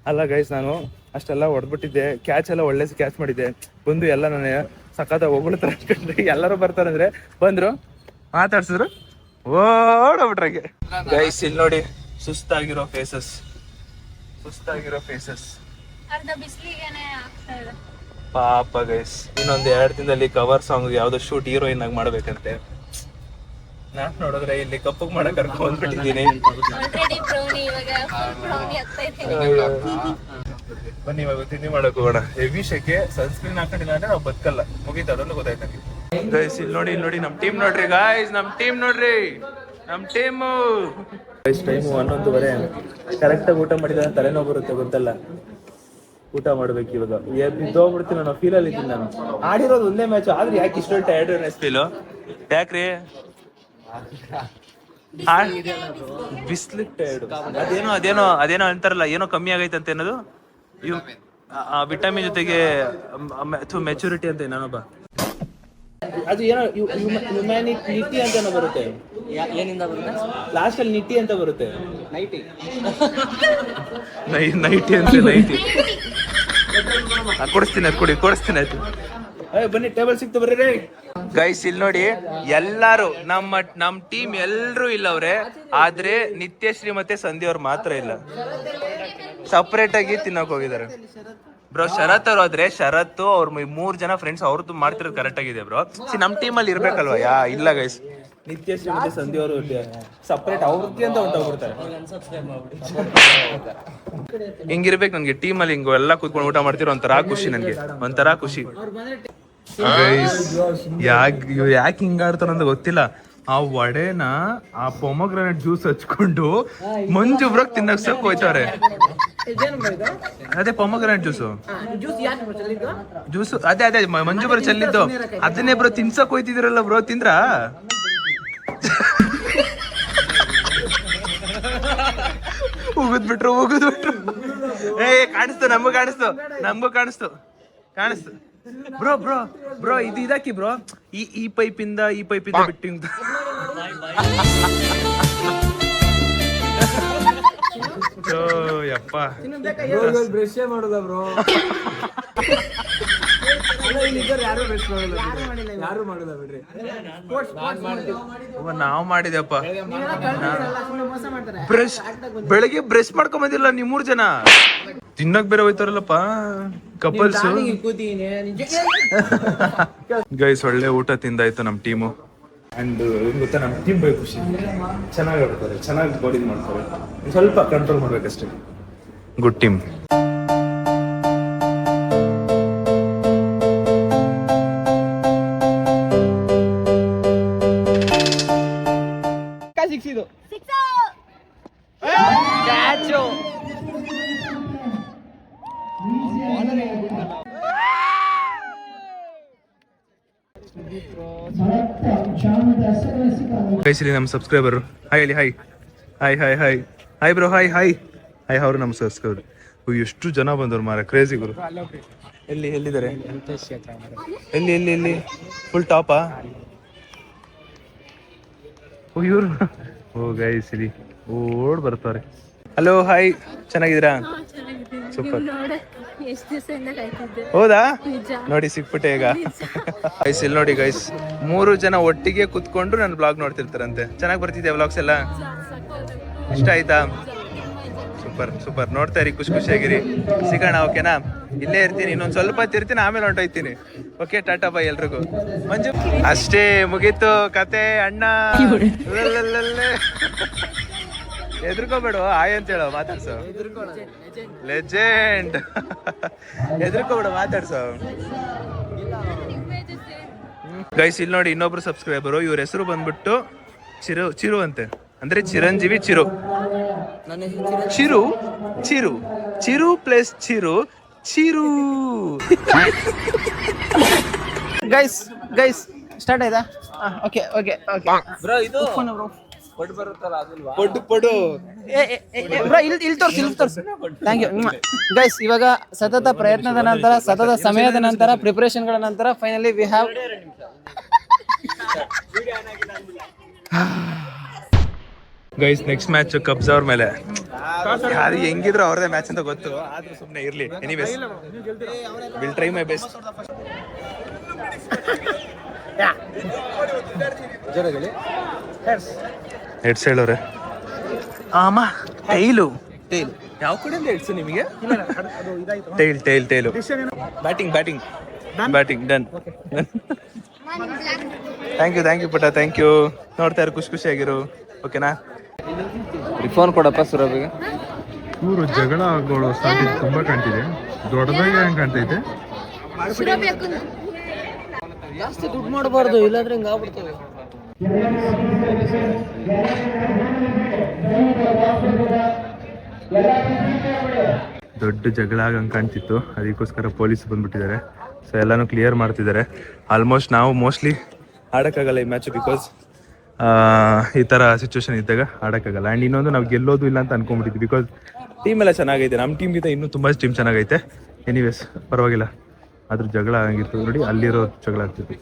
ಅಲ್ಲ ಗೈಸ್, ನಾನು ಅಷ್ಟೆಲ್ಲ ಹೊಡೆದ್ಬಿಟ್ಟಿದ್ದೆ, ಕ್ಯಾಚ್ ಎಲ್ಲ ಒಳ್ಳೆ ಕ್ಯಾಚ್ ಮಾಡಿದ್ದೆ. ಬಂದು ಎಲ್ಲ ನನಗೆ ಸಖತ್ ಹೊಗಳ್ತಾರೆ ಅನ್ಕೊಂಡ್ರೆ ಎಲ್ಲರೂ ಬರ್ತಾರಂದ್ರೆ ಬಂದ್ರು, ಮಾತಾಡ್ಸಿದ್ರು, ಓಡೋಗ್ಬಿಟ್ರಂಗೆ. ಗೈಸ್ ಇಲ್ಲಿ ನೋಡಿ ಸುಸ್ತಾಗಿರೋ ಫೇಸಸ್. ಪಾಪ ಗೈಸ್, ಇನ್ನೊಂದು 2 ದಿನದಲ್ಲಿ ಕವರ್ ಸಾಂಗ್ ಯಾವ್ದೋ ಶೂಟ್ ಹೀರೋಯಿನ್ ಆಗಿ ಮಾಡ್ಬೇಕಂತೆ. ನಾನ್ ನೋಡಿದ್ರೆ ಇಲ್ಲಿ ಕಪ್ಪಗ್ ಮಾಡಕ್ ಕರ್ಕೊಂಡ್ ಬಂದ್ಬಿಟ್ಟಿದ್ದೀನಿ. ಬನ್ನಿ ಇವಾಗ ತಿಂಡಿ ಮಾಡಕ್ ಹೋಗೋಣ. ಹೆವಿ ಶೆಕೆ, ಸನ್ಸ್ಕ್ರೀನ್ ಹಾಕೊಂಡಿಲ್ಲ ಅಂದ್ರೆ ನಾವು ಬದುಕಲ್ಲ, ಮುಗೀತು. ಅದೊಂದು ಗೊತ್ತಾಯ್ತು ನನಗೆ. ಗೈಸ್ ಇಲ್ಲಿ ನೋಡಿ ನಮ್ ಟೀಮ್ ನೋಡ್ರಿ. ಗೈಸ್ ನಮ್ ಟೀಮ್ ಗೈಸ್ ಟೈಮು 11:15. ಕರೆಕ್ಟಾಗಿ ಊಟ ಮಾಡಿದ್ರೆ ತಲೆನೋವು ಬರುತ್ತೆ ಗೊತ್ತಲ್ಲ. ಊಟ ಮಾಡ್ಬೇಕು ಇವಾಗ. ಬಿದ್ದೋಗ್ಬಿಡ್ತೀನಿ ನಾನು, ಫೀಲಲ್ಲಿ ಇದ್ದೀನಿ ನಾನು. ಆಡಿರೋದು ಒಂದೇ ಮ್ಯಾಚ್ ಆದ್ರೆ ಯಾಕೆ ಇಷ್ಟೊಂದು ಟೈರ್ಡ್ನೆಸ್ ಫೀಲು? ಯಾಕ್ರಿ ಬಿಸ್ಲಿಕ್ ಟೈರ್ಡ್? ಅದೇನೋ ಅಂತಾರಲ್ಲ, ಏನೋ ಕಮ್ಮಿ ಆಗೈತೆ ಅಂತ ಏನದು, ವಿಟಮಿನ್ ಜೊತೆಗೆ ಮೆಚುರಿಟಿ ಅಂತ ನಾನೊಬ್ಬ. ಅದು ಏನೋ ನಿಟಿ ಅಂತ ಏನೋ ಬರುತ್ತೆ. ಏನಿಂದ ಬರುತ್ತೆ? ಲಾಸ್ಟ್ ಅಲ್ಲಿ ನಿಟಿ ಅಂತ ಬರುತ್ತೆ. ನೈಟಿ ಕೊಡಿಸ್ತೀನಿ ಆಯ್ತು. ಬನ್ನಿ ಟೇಬಲ್ ಸಿಕ್ತು ಬರ್ರಿ. ಗೈಸ್ ಇಲ್ಲಿ ನೋಡಿ, ಎಲ್ಲಾರು ನಮ್ಮ ಟೀಮ್ ಎಲ್ರು ಇಲ್ಲವ್ರೆ, ಆದ್ರೆ ನಿತ್ಯಶ್ರೀ ಮತ್ತೆ ಸಂಧ್ಯಾ ಅವ್ರು ಮಾತ್ರ ಇಲ್ಲ. ಸಪರೇಟ್ ಆಗಿ ತಿನ್ನಕ್ ಹೋಗಿದ್ದಾರೆ ಬ್ರೋ. ಶರತ್ ಅವ್ರು ಆದ್ರೆ ಶರತ್ ಅವ್ರ 3 ಜನ ಫ್ರೆಂಡ್ಸ್ ಅವ್ರದ್ದು ಮಾಡ್ತಿರೋದು ಕರೆಕ್ಟ್ ಆಗಿದೆ ಬ್ರೋ. ನಮ್ ಟೀಮ್ ಅಲ್ಲಿ ಇರ್ಬೇಕಲ್ವಾ? ಇಲ್ಲ ಗೈಸ್, ನಿತ್ಯಶ್ರೀ ಮತ್ತೆ ಸಂಧ್ಯಾ ಅವರು ಸಪರೇಟ್ ಅವ್ರದ್ದೇ ಅಂತ ಹೊಂಟೋಗ್ಬಿಡ್ತಾರೆ. ಹಿಂಗಿರ್ಬೇಕು ನನ್ಗೆ ಟೀಮ್ ಅಲ್ಲಿ. ಹಿಂಗ ಎಲ್ಲ ಕೂತ್ಕೊಂಡು ಊಟ ಮಾಡ್ತಿರೋ ಒಂಥರ ಖುಷಿ ನನ್ಗೆ, ಒಂಥರ ಖುಷಿ. ಯಾಕೆ ಹಿಂಗಾಡ್ತಾರ ಅಂತ ಗೊತ್ತಿಲ್ಲ. ಆ ವಡೆನ ಆ ಪೊಮಗ್ರಾನೇಟ್ ಜ್ಯೂಸ್ ಹಚ್ಕೊಂಡು ಮಂಜು ಬ್ರೋಕ್ ತಿನ್ನಕ್ ಸಕ್ ಹೋಯ್ತಾರೆ. ಅದೇ ಪೊಮಗ್ರಾನೇಟ್ ಜ್ಯೂಸ್ ಅದೇ ಮಂಜು ಬ್ರೋ ಚೆಲ್ಲಿದ್ದು ಅದನ್ನೇ ಬ್ರೋ ತಿನ್ಸಕ್ ಹೋಯ್ತಿದಿರಲ್ಲ ಬ್ರೋ. ತಿಂದ್ರಾ? ಉಗಿದ್ಬಿಟ್ರು. ನಮಗೂ ಕಾಣಿಸ್ತು ಬ್ರೋ ಇದು ಇದಾಕಿ ಬ್ರೋ, ಈ ಪೈಪಿಂದ ಬಿಟ್ಟು ಯಪ್ಪ ಬ್ರಷ್ ಮಾಡೋದ ಬ್ರೋ? ಯಾರು ಮಾಡೋದ ಬಿಡ್ರಿ. ನಾವ್ ಮಾಡಿದೆಪ್ಪ. ಬೆಳಗ್ಗೆ ಬ್ರಷ್ ಮಾಡ್ಕೊಂಡ್ ಬಂದಿಲ್ಲ ನೀವು 3 ಜನ. ತಿನ್ನಕ್ ಬೇರೆ ಹೋಯ್ತಾರಲ್ಲಪ್ಪ ಕಪಲ್ಸ್. ಗೈಸ್ ಒಳ್ಳೆ ಊಟ ತಿಂದಾಯ್ತು ನಮ್ ಟೀಮು. ಅಂಡ್ ಗೊತ್ತಾ, ನಮ್ ಟೀಮ್ ಬೈ ಖುಷಿ. ಚೆನ್ನಾಗಿ ಆಡ್ತಾರೆ, ಚೆನ್ನಾಗಿ ಬಾಡಿ ಮಾಡ್ತಾರೆ. ಸ್ವಲ್ಪ ಕಂಟ್ರೋಲ್ ಮಾಡ್ಬೇಕಷ್ಟೇ. Good team. ಸಿಕ್ಸಿದು ಕೈಸಿಲಿ ನಮ್ಮ ಸಬ್ಸ್ಕ್ರೈಬರ್ ಹಾಯ್ ಹೇಳಿ hi hi hi hi hi bro hi hi hi ಅವರು ನಮ್ಮ ಸಬ್ಸ್ಕ್ರೈಬರ್. ಎಷ್ಟು ಜನ ಬಂದವ್ರು ಮಾರ, ಕ್ರೇಜಿ ಗುರು. ಎಲ್ಲಿದ್ದಾರೆ? ಎಲ್ಲಿ ಫುಲ್ ಟಾಪಾ? ಇವ್ರು ಓ ಗೈಸ್ ಇಲ್ಲಿ ಓಡ್ ಬರ್ತಾರೆ. ಹಲೋ ಹಾಯ್, ಚೆನ್ನಾಗಿದ್ದೀರಾ? ಸೂಪರ್. ಹೌದಾ? ನೋಡಿ ಸಿಕ್ಬಿಟ್ಟೆ ಈಗ. ಗೈಸ್ ಇಲ್ಲಿ ನೋಡಿ ಗೈಸ್, 3 ಜನ ಒಟ್ಟಿಗೆ ಕುತ್ಕೊಂಡು ನನ್ನ ಬ್ಲಾಗ್ ನೋಡ್ತಿರ್ತಾರಂತೆ. ಚೆನ್ನಾಗಿ ಬರ್ತಿದ್ಯಾ ವ್ಲಾಗ್ಸ್ ಎಲ್ಲ? ಇಷ್ಟ ಆಯ್ತಾ? ಸೂಪರ್ ನೋಡ್ತಾ ಇರಿ, ಖುಷಿಯಾಗಿರಿ. ಸಿಗೋಣ ಓಕೆನಾ? ಇಲ್ಲೇ ಇರ್ತೀನಿ, ಇನ್ನೊಂದು ಸ್ವಲ್ಪ ಹೊತ್ತು ಇರ್ತೀನಿ, ಆಮೇಲೆ ಹೊಂಟೋಯ್ತೀನಿ. ಓಕೆ, ಟಾಟಾ ಬಾಯ್ ಎಲ್ರಿಗೂ. ಮಂಜು ಅಷ್ಟೇ, ಮುಗೀತು ಕತೆ ಅಣ್ಣ. ಎದ್ರಕೋಬೇಡ, ಆಯ್ ಅಂತ ಹೇಳೋ, ಮಾತಾಡ್ಸೋ. ಲೆಜೆಂಡ್. ಎದ್ರಕೋಬೇಡ, ಮಾತಾಡ್ಸೋ. ಗೈಸ್ ಇಲ್ಲಿ ನೋಡಿ, ಇನ್ನೊಬ್ರು ಸಬ್ಸ್ಕ್ರೈಬರು, ಇವ್ರ ಹೆಸರು ಬಂದ್ಬಿಟ್ಟು ಚಿರು ಅಂತೆ, ಅಂದ್ರೆ Chiranjeevi Chiru. Chiru plus Chiru. Guys start ಆಯ್ತಾ? ಓಕೆ ಬ್ರೋ ಇದು ಪೊಡು ಬ್ರೋ, ಇಲ್ಲಿ ತೋರ್ಸು. Thank you guys. ಇವಾಗ ಸತತ ಪ್ರಯತ್ನದ ನಂತರ, ಸತತ ಸಮಯದ ನಂತರ, ಪ್ರಿಪರೇಷನ್ಗಳ ನಂತರ finally we have guys next match Cubs ಅವ್ರ ಮೇಲೆ. ಯಾರು ಹೆಂಗಿದ್ರು ಅವ್ರದೇ ಮ್ಯಾಚ್ ಅಂತ ಗೊತ್ತು, ಆದ್ರೂ ಸುಮ್ಮನೆ ಇರ್ಲಿ. Anyways will try my best. Heads ಹೇಳೋರೆ. Aam tile ಯಾವ ಕಡೆಯಿಂದ ಹೆಡ್ಸು ನಿಮಗೆ? Tile. Batting done. Thank you ಪುಟ, ಥ್ಯಾಂಕ್ ಯು. ನೋಡ್ತಾ ಇರು, ಖುಷಿಯಾಗಿರು ಓಕೆನಾ? ಫೋನ್ ಕೊಡಪ್ಪ ಸುರಭಿಗೆ. ಇವರು ಜಗಳ ಆಗೋಳು ಸ್ಟಾರ್ಟಿಂಗ್ ತುಂಬಾ ಕಾಣ್ತಿದೆ, ದೊಡ್ಡದಾಗಿ ಹೆಂಗ್ ಕಾಣ್ತೈತೆ. ಜಾಸ್ತಿ ದುಡ್ಡು ಮಾಡಬಾರ್ದು, ಇಲ್ಲಾಂದ್ರೆ ಹಿಂಗ ಆಗ್ಬಿಡ್ತವೆ. ದೊಡ್ಡ ಜಗಳ ಆಗಂಗೆ ಕಾಣ್ತಿತ್ತು, ಅದಕ್ಕೋಸ್ಕರ ಪೊಲೀಸ್ ಬಂದ್ಬಿಟ್ಟಿದ್ದಾರೆ. ಸೊ ಎಲ್ಲಾನು ಕ್ಲಿಯರ್ ಮಾಡ್ತಿದ್ದಾರೆ. ಆಲ್ಮೋಸ್ಟ್ ನಾವು ಮೋಸ್ಟ್ಲಿ ಆಡೋಕ್ಕಾಗಲ್ಲ ಈ ಮ್ಯಾಚ್, ಬಿಕಾಸ್ ಈ ಥರ ಸಿಚುವೇಶನ್ ಇದ್ದಾಗ ಆಡೋಕ್ಕಾಗಲ್ಲ. ಆ್ಯಂಡ್ ಇನ್ನೊಂದು, ನಾವು ಗೆಲ್ಲೋದು ಇಲ್ಲ ಅಂತ ಅನ್ಕೊಂಡ್ಬಿಟ್ಟಿದ್ವಿ, ಬಿಕಾಸ್ ಟೀಮ್ ಎಲ್ಲ ಚೆನ್ನಾಗೈತೆ. ನಮ್ಮ ಟೀಮ್ಗಿಂತ ಇನ್ನೂ ತುಂಬ ಟೀಮ್ ಚೆನ್ನಾಗೈತೆ. ಎನಿವೇಸ್ ಪರವಾಗಿಲ್ಲ, ಅದ್ರ ಜಗಳ ಆಗಿತ್ತು ನೋಡಿ, ಅಲ್ಲಿರೋ ಜಗಳ ಆಗ್ತಿತ್ತು.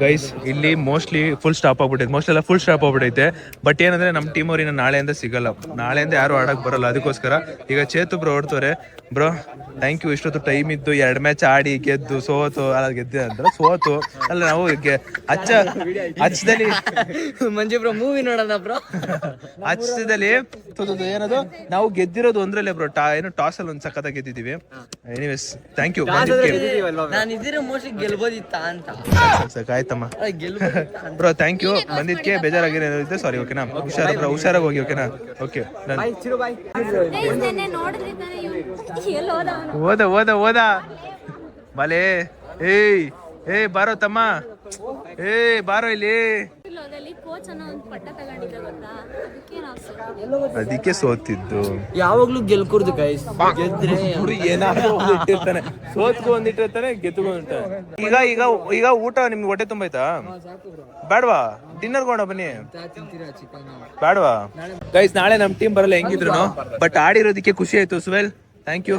ಗೈಸ್ ಇಲ್ಲಿ ಮೋಸ್ಟ್ಲಿ ಫುಲ್ ಸ್ಟಾಪ್ ಆಗ್ಬಿಟ್ಟೈತೆ, ಮೋಸ್ಟ್ಲಿ ಎಲ್ಲ ಫುಲ್ ಸ್ಟಾಪ್ ಆಗ್ಬಿಟ್ಟೈತೆ. ಬಟ್ ಏನಂದ್ರೆ ನಮ್ಮ ಟೀಮ್ ಅವ್ರಿನ ನಾಳೆಯಿಂದ ಸಿಗಲ್ಲ, ನಾಳೆಯಿಂದ ಯಾರು ಆಡಕ್ ಬರಲ್ಲ. ಅದಕ್ಕೋಸ್ಕರ ಈಗ Chethu bro ಓಡ್ತವ್ರೆ. Bro thank you, ಇಷ್ಟೊತ್ತು ಟೈಮ್ ಇದ್ದು 2 ಮ್ಯಾಚ್ ಆಡಿ ಗೆದ್ದು ಸೋತು ಗೆದ್ದೆ ಅಂದ್ರೆ ಸೋತು ಅಲ್ಲ, ನಾವು ಹಚ್ಚದಲ್ಲಿ ಮಂಜು ಬ್ರೋ ಮೂವಿ ನೋಡೋಣ ಬ್ರೋ. ಹಚ್ಚದಲ್ಲಿ ಏನದು ನಾವು ಗೆದ್ದಿರೋದು ಒಂದ್ರಲ್ಲೇ ಬ್ರೋ, ಏನು ಟಾಸ್ ಅಲ್ಲಿ ಒಂದ್ ಸಖತ್ತಾಗಿ ಗೆದ್ದಿದ್ದೀವಿ. Anyways thank you. ನಾನು ಇದ್ರೆ ಮೋಸ್ಟ್ಲಿ ಗೆಲ್ಬೋದಿತ್ತ ಅಂತ. ಆಯ್ತಮ್ಮ ಬ್ರೋ, ಥ್ಯಾಂಕ್ ಯು. ಬಂದಿದ್ಕೆ ಬೇಜಾರಾಗಿರೋ ಸಾರಿ ಓಕೆನಾ? ಹುಷಾರಾಗಿ ಹೋಗಿ ಓಕೆನಾ? ಓಕೆ ಓದ ಬಲೆ. ಏಯ್ ಬಾರೋ ತಮ್ಮ, ಬಾರೋ ಇಲ್ಲಿ. ಅದಕ್ಕೆ ಸೋತಿದ್ದು. ಯಾವಾಗ್ಲೂ ಗೆಲ್ಕೂಡ್ದು ಗೈಸ್, ಗೆದ್ರೆ ಏನಾದ್ರು ಇಟ್ಟಿರ್ತಾನೆ, ಸೋತ್ಕೊ ಒಂದಿಟ್ಟಿರ್ತಾನೆ, ಗೆದ್ದುಕೊ ಒಂದಿರ್ತಾನೆ. ಈಗ ಊಟ ನಿಮ್ಗೆ ಹೊಟ್ಟೆ ತುಂಬಾಯ್ತಾ? ಬೇಡವಾ? ಡಿನ್ನರ್ ಗೋಣ ಬನ್ನಿ. ಬೇಡವಾ ಗೈಸ್? ನಾಳೆ ನಮ್ ಟೀಮ್ ಬರಲ್ಲ ಹೆಂಗಿದ್ರು, ಬಟ್ ಆಡಿರೋದಕ್ಕೆ ಖುಷಿ ಆಯ್ತು. ಸುವೆಲ್ ಥ್ಯಾಂಕ್ ಯು.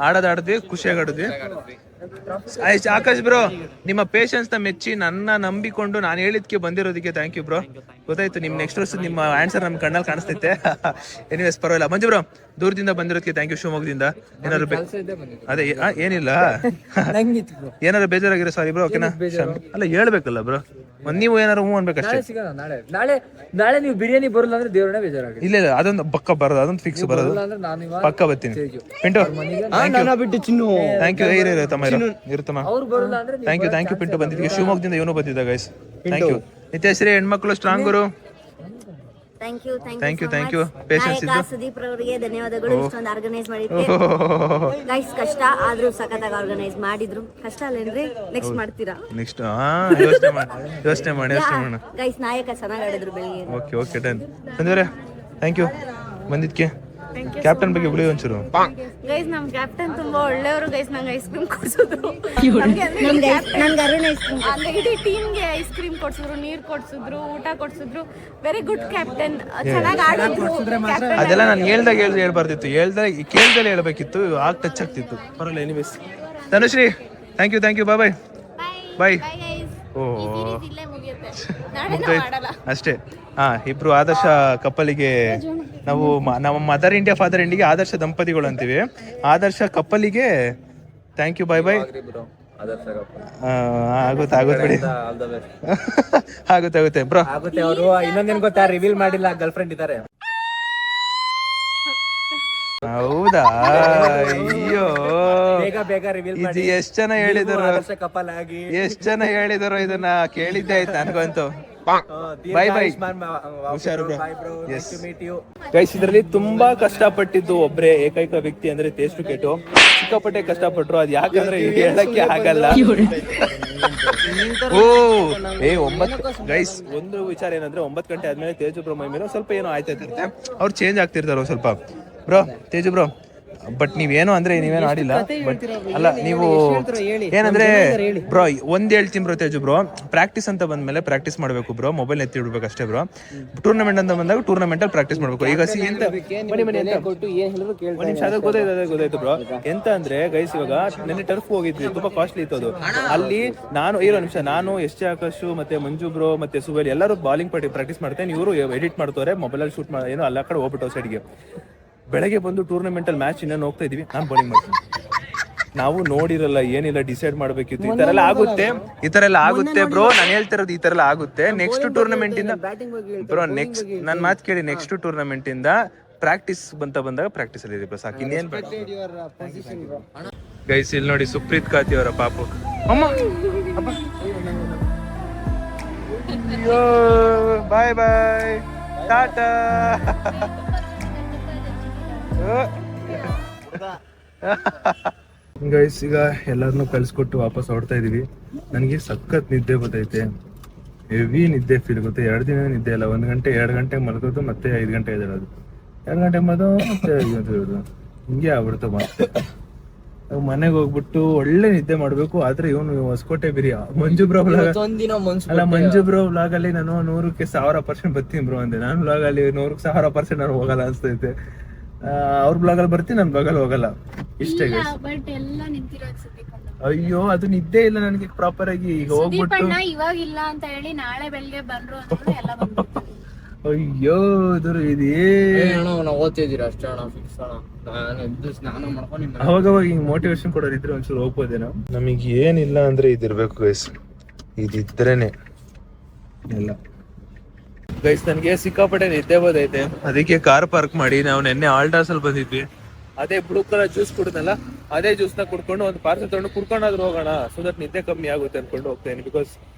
ಆಡಿದ್ವಿ, ಖುಷಿಯಾಗಿ ಆಡಿದ್ವಿ. ಆಕಾಶ್ ಬ್ರೋ, ನಿಮ್ಮ ಪೇಷನ್ಸ್ ನ ಮೆಚ್ಚಿ ನನ್ನ ನಂಬಿಕೊಂಡು ನಾನು ಹೇಳಿದ್ಕೆ ಬಂದಿರೋದಕ್ಕೆ ಥ್ಯಾಂಕ್ ಯು ಬ್ರೋ. ಗೊತ್ತಾಯ್ತು, ನಿಮ್ ನೆಕ್ಸ್ಟ್ ವರ್ಷ ನಿಮ್ಮ ಆನ್ಸರ್ ನಮ್ ಕಣ್ಣಲ್ಲಿ ಕಾಣಿಸ್ತೈತೆ. ಎನಿವೇಸ್ ಪರವಾಗಿಲ್ಲ. ಮಂಜು ಬ್ರೋ, ದೂರದಿಂದ ಬಂದಿರೋದಕ್ಕೆ ಥ್ಯಾಂಕ್ ಯು. ಶಿವಮೊಗ್ಗದಿಂದ ಏನಾದ್ರು ಅದೇ ಏನಿಲ್ಲ, ಏನಾದ್ರು ಬೇಜಾರಾಗಿರೋ ಸಾರಿ ಬ್ರೋ ಓಕೆನಾ? ಅಲ್ಲ ಹೇಳ್ಬೇಕಲ್ಲ ಬ್ರೋ, ನೀವು ಏನಾರು ಹೂ ಅನ್ಬೇಕಷ್ಟೇ. ನಾಳೆ ನೀವು ಬಿರಿಯಾನಿ ಬರಲ್ಲ ಅಂದ್ರೆ ದೇವ್ರನ್ನ ಬೇಜಾರಾಗಿ. ಇಲ್ಲ ಅದೊಂದು ಪಕ್ಕ ಬರೋದು, ಅದೊಂದು ಫಿಕ್ಸ್ ಬರೋದು, ಪಕ್ಕ ಬರ್ತೀನಿ. ಪಿಂಟು ಬಿಟ್ಟು ಚಿನ್ನು thank you. ಇರುತ್ತಮ್ಮ. Thank you Pintu ಬಂದಿದ್ದಕ್ಕೆ. ಶಿವಮೊಗ್ಗದಿಂದ ಇವನು ಬಂದಿದ್ದ ಗೈಸ್. Thank you. ನಿತ್ಯಶ್ರೀ ಹೆಣ್ಮಕ್ಳು strong Guru. Thank you. Patience ಇದ್ದು ಸುದೀಪ್ ಅವರಿಗೆ ಧನ್ಯವಾದಗಳು. ಇಷ್ಟೊಂದು ಆರ್ಗನೈಸ್ ಮಾಡಿದ್ವಿ ಗೈಸ್. ಕಷ್ಟ ಆದ್ರೂ ಸಖತ್ತಾಗಿ ಆರ್ಗನೈಸ್ ಮಾಡಿದ್ರು. ಕಷ್ಟ ಅಲ್ಲೇನ್ರಿ? ನೆಕ್ಸ್ಟ್ ಮಾಡ್ತೀರಾ? ನೆಕ್ಸ್ಟ್ ಯೋಚನೆ ಮಾಡಿ ಗೈಸ್. ನಾಯಕ ಚೆನ್ನಾಗಿ ಆಡಿದ್ರು ಬೆಳಿಗ್ಗೆ. Okay done. ಸಂಜೆ ಥ್ಯಾಂಕ್ ಯು ಬಂದಿದ್ಕೆ. ಕ್ಯಾಪ್ಟನ್ ಬಗ್ಗೆ ಬಿಡಿ ಒಂಚೂರು. ಗೈಸ್ ನಮ್ ಕ್ಯಾಪ್ಟನ್ ತುಂಬಾ ಒಳ್ಳೆಯವರು ಗೈಸ್. ನಂಗೆ ಐಸ್ ಕ್ರೀಮ್ ಕೊಡ್ಸಿದ್ರು, ನನ್ಗೆ ಅರುಣ್ ಐಸ್ ಕ್ರೀಮ್ ಇಡೀ ಟೀಮ್ಗೆ ಐಸ್ ಕ್ರೀಮ್ ಕೊಡ್ಸಿದ್ರು, ನೀರ್ ಕೊಡ್ಸಿದ್ರು, ಊಟ ಕೊಡ್ಸಿದ್ರು. Very good captain. ಚೆನ್ನಾಗಿ ಆಡಿದ್ರು. ಅದೆಲ್ಲ ನಾನು ಹೇಳ್ದಾಗ ಹೇಳ್ಬಾರ್ದಿತ್ತು, ಕೇಳ್ದಲ್ಲಿ ಹೇಳ್ಬೇಕಿತ್ತು, ಆಗ ಟಚ್ ಆಗ್ತಿತ್ತು. ಪರವಾಗಿಲ್ಲ. Anyways Tanushree, thank you bye ಬಾಯ್. ಓ ಇಲ್ಲೇ ಮುಗಿಯುತ್ತೆ, ನಾಳೆ ಮಾಡಲ್ಲ ಅಷ್ಟೇ. ಇಬ್ರು ಆದರ್ಶ ಕಪ್ಪಲಿಗೆ ನಾವು ನಮ್ಮ ಮದರ್ ಇಂಡಿಯಾ ಫಾದರ್ ಇಂಡಿಯಾಗೆ ಆದರ್ಶ ದಂಪತಿಗಳು ಅಂತೀವಿ. ಆದರ್ಶ ಕಪ್ಪಲಿಗೆ ಥ್ಯಾಂಕ್ ಯು ಬಾಯ್ ಆಗುತ್ತೆ ಬಿಡಿ. ಆಗುತ್ತೆ ಬ್ರೋ. ಆಗುತ್ತೆ. ಅವರು ಇನ್ನೊಂದೇನ್ ಗೊತ್ತಾ, ರಿವೀಲ್ ಮಾಡಿಲ್ಲ, ಗರ್ಲ್ ಫ್ರೆಂಡ್ ಇದ್ದಾರೆ. ಹೌದಾ? ಅಯ್ಯೋ, ಬೇಗ ರಿವೀಲ್ ಇದು ಎಷ್ಟ್ ಜನ ಹೇಳಿದಾರೋ, ಕಪಲ್ ಆಗಿ ಎಷ್ಟ್ ಜನ ಹೇಳಿದಾರೋ, ಇದನ್ನ ಕೇಳಿದ್ದೆ ಆಯ್ತು ಅನ್ಕೊಂತು. ಬಾಯ್ ಹುಷಾರು ಬ್ರೋ. ಗೈಸ್, ಇದರಲ್ಲಿ ತುಂಬಾ ಕಷ್ಟಪಟ್ಟಿದ್ದು ಒಬ್ರೆ ಏಕೈಕ ವ್ಯಕ್ತಿ ಅಂದ್ರೆ ತೇಜು ಕೆಟ್ಟು. ಸಿಕ್ಕಾಪಟ್ಟೆ ಕಷ್ಟಪಟ್ರು, ಅದ್ ಯಾಕಂದ್ರೆ ಹೇಳಕ್ಕೆ ಆಗಲ್ಲ. ಓ 9 ಗೈಸ್, ಒಂದು ವಿಚಾರ ಏನಂದ್ರೆ 9 ಗಂಟೆ ಆದ್ಮೇಲೆ ತೇಜು ಬ್ರೋ ಮೈ ಮೇಲೆ ಸ್ವಲ್ಪ ಏನೋ ಆಯ್ತಾಯಿರುತ್ತೆ. ಅವ್ರು ಚೇಂಜ್ ಆಗ್ತಿರ್ತಾರ ಸ್ವಲ್ಪ. ಬ್ರೋ ತೇಜು ಬ್ರೋ, ಬಟ್ ನೀವೇನು ಅಂದ್ರೆ ನೀವೇನು ಆಡಿಲ್ಲ. ಬಟ್ ಅಲ್ಲ, ನೀವು ಏನಂದ್ರೆ ಬ್ರೋ ಒಂದ್ ಹೇಳ್ತೀನಿ ಬ್ರೋ ತೇಜು ಬ್ರೋ, ಪ್ರಾಕ್ಟೀಸ್ ಅಂತ ಬಂದ್ಮೇಲೆ ಪ್ರಾಕ್ಟೀಸ್ ಮಾಡ್ಬೇಕು ಬ್ರೋ, ಮೊಬೈಲ್ ಎತ್ತಿ ಇಡ್ಬೇಕು ಅಷ್ಟೇ ಬ್ರೋ. ಟೂರ್ನಮೆಂಟ್ ಅಂತ ಬಂದಾಗ ಟೂರ್ನಮೆಂಟ್ ಅಲ್ಲಿ ಪ್ರಾಕ್ಟೀಸ್ ಮಾಡ್ಬೇಕು. ಈಗ ಗೊತ್ತಾಯ್ತು ಬ್ರೋ. ಎಂತ ಅಂದ್ರೆ ಗೈಸ್, ಇವಾಗ ನೆನ್ನೆ ಟರ್ಫ್ ಹೋಗಿದ್ವಿ, ತುಂಬಾ ಕಾಸ್ಟ್ಲಿ ಇತ್ತು ಅದು. ಅಲ್ಲಿ ನಾನು ಎಸ್ ಜೆ ಆಕಾಶ್ ಮತ್ತೆ ಮಂಜು ಬ್ರೋ ಮತ್ತೆ ಸುಬೇಲ್ ಎಲ್ಲರೂ ಬಾಲಿಂಗ್ ಪ್ರಾಕ್ಟೀಸ್ ಮಾಡ್ತೇನೆ. ಇವರು ಎಡಿಟ್ ಮಾಡ್ತಾರೆ, ಮೊಬೈಲ್ ಅಲ್ಲಿ ಶೂಟ್ ಏನೋ ಅಲ್ಲ ಕಡೆ ಹೋಗ್ಬಿಟ್ಟು ಸೈಡ್ಗೆ. ಬೆಳಗ್ಗೆ ಬಂದು ಟೂರ್ನಮೆಂಟ್ ಅಲ್ಲಿ ಮ್ಯಾಚ್ ಇನ್ನೇನು ಹೋಗ್ತಾ ಇದೀವಿ, ನಾನು ಬೌಲಿಂಗ್ ಮಾಡ್ತೀನಿ. ನಾವು ನೋಡಿರಲ್ಲ, ಏನಿಲ್ಲ, ಡಿಸೈಡ್ ಮಾಡ್ಬೇಕಿತ್ತು. ಈ ತರ ಎಲ್ಲ ಆಗುತ್ತೆ ಬ್ರೋ. ನಾನು ಹೇಳ್ತಿರೋದು ಈ ತರ ಎಲ್ಲ ಆಗುತ್ತೆ. ನೆಕ್ಸ್ಟ್ ಟೂರ್ನಮೆಂಟ್ ಇಂದ ಬ್ರೋ, ನೆಕ್ಸ್ಟ್ ನನ್ನ ಮಾತು ಕೇಳಿ, ನೆಕ್ಸ್ಟ್ ಟೂರ್ನಮೆಂಟ್ ಇಂದ ಪ್ರಾಕ್ಟೀಸ್ ಬಂದಾಗ ಪ್ರಾಕ್ಟೀಸ್ ಅಲ್ಲಿ ಇರಿ ಬ್ರೋ, ಸಾಕು. ಇನ್ನೇನ್ ಗೈಸ್, ಇಲ್ಲಿ ನೋಡಿ ಸುಪ್ರೀತ್ ಕಾತಿ ಅವರ ಪಾಪು. ಬಾಯ್ ಟಾಟಾ. ಗೈಸ್, ಈಗ ಎಲ್ಲರನ್ನೂ ಕಳ್ಸಿಕೊಟ್ಟು ವಾಪಸ್ ಹೊರಡ್ತಾ ಇದೀವಿ. ನನಗೆ ಸಖತ್ ನಿದ್ದೆ ಬರ್ತೈತೆ, ಹೆವಿ ನಿದ್ದೆ ಫೀಲ್ ಗೊತ್ತೆ. 2 ದಿನ ನಿದ್ದೆ ಇಲ್ಲ. 1 ಗಂಟೆ 2 ಗಂಟೆಗೆ ಮಲಗೋದು, ಮತ್ತೆ 5 ಗಂಟೆ ಎದ್ದೇಳೋದು, 2 ಗಂಟೆಗೆ ಮಲಗೋದು, ಮತ್ತೆ 5 ಗಂಟೆ ಎದ್ದೇಳೋದು. ಹಿಂಗೆ ಆಗ್ಬಿಡುತ್ತೆ. ಮತ್ತೆ ನಾವು ಮನೆಗೆ ಹೋಗ್ಬಿಟ್ಟು ಒಳ್ಳೆ ನಿದ್ದೆ ಮಾಡ್ಬೇಕು. ಆದ್ರೆ ಇವನು ಹೊಸಕೋಟೆ ಬಿರಿ ಮಂಜು ಬ್ರೋ ವ್ಲಾಗ್ ಅಲ್ಲಿ ನಾನು 100ಕ್ಕೆ 1000% ಬರ್ತೀನಿ ಬ್ರೋ ಅಂದೆ. ನಾನು ವ್ಲಾಗ್ ಅಲ್ಲಿ 100ಕ್ಕೆ 1000% ನಾನು ಹೋಗಲ್ಲ ಅನ್ಸ್ತೈತೆ. ಅವ್ರ ಬ್ಲಾಗ್ ಅಲ್ಲಿ ಬರ್ತೀನಿ, ನನ್ ಬ್ಲಾಗ್ ಅಲ್ಲಿ ಹೋಗಲ್ಲ. ಇಷ್ಟೇ. ಅಯ್ಯೋ, ಅದು ನಿದ್ದೆ ಇಲ್ಲ ನನಗೆ ಪ್ರಾಪರ್ ಆಗಿ. ಈಗ ಹೋಗ್ಬಿಟ್ಟು ಇವಾಗಿಲ್ಲ ಅಂತ ಹೇಳಿ ನಾಳೆ ಬೆಳಿಗ್ಗೆ ಬಂದ್ರು. ಅಯ್ಯೋ, ಓದ್ತಿದ್ದೀರಾ ಅಷ್ಟೇ ಅಣ್ಣ, ಫಿಕ್ಸ್ ಅಣ್ಣ. ನಾನು ಎದ್ದು ಸ್ನಾನ ಮಾಡ್ಕೊಂಡು ಅವಾಗವಾಗ ಹಿಂಗ್ ಮೋಟಿವೇಶನ್ ಕೊಡೋರಿದ್ರೆ ಒಂಚೂರು ಹೋಗ್ಬೋದೇನೋ. ನಮಗೆ ಏನಿಲ್ಲ ಅಂದ್ರೆ ಇದಿರ್ಬೇಕು ಗೈಸ್, ಇದಿದ್ರೇನೆ ಎಲ್ಲ. ಗೈಸ್, ನನಗೆ ಸಿಕ್ಕಾಪಟ್ಟೆ ನಿದ್ದೆ ಬಂದೈತೆ, ಅದಕ್ಕೆ ಕಾರ್ ಪಾರ್ಕ್ ಮಾಡಿ ನಾವು ನೆನ್ನೆ ಆಲ್ಟಾಸ್ ಅಲ್ಲಿ ಬಂದಿದ್ವಿ. ಅದೇ ಬ್ಲೂ ಕಲರ್ ಜ್ಯೂಸ್ ಕುಡಿದ್ನಲ್ಲ, ಅದೇ ಜ್ಯೂಸ್ ನ ಕುಡ್ಕೊಂಡು ಒಂದು ಪಾರ್ಸಲ್ ತಗೊಂಡು ಕುಡ್ಕೊಂಡಾದ್ರೂ ಹೋಗೋಣ, ಸೊ ದಟ್ ನಿದ್ದೆ ಕಮ್ಮಿ ಆಗುತ್ತೆ ಅನ್ಕೊಂಡು ಹೋಗ್ತೇನೆ. ಬಿಕಾಸ್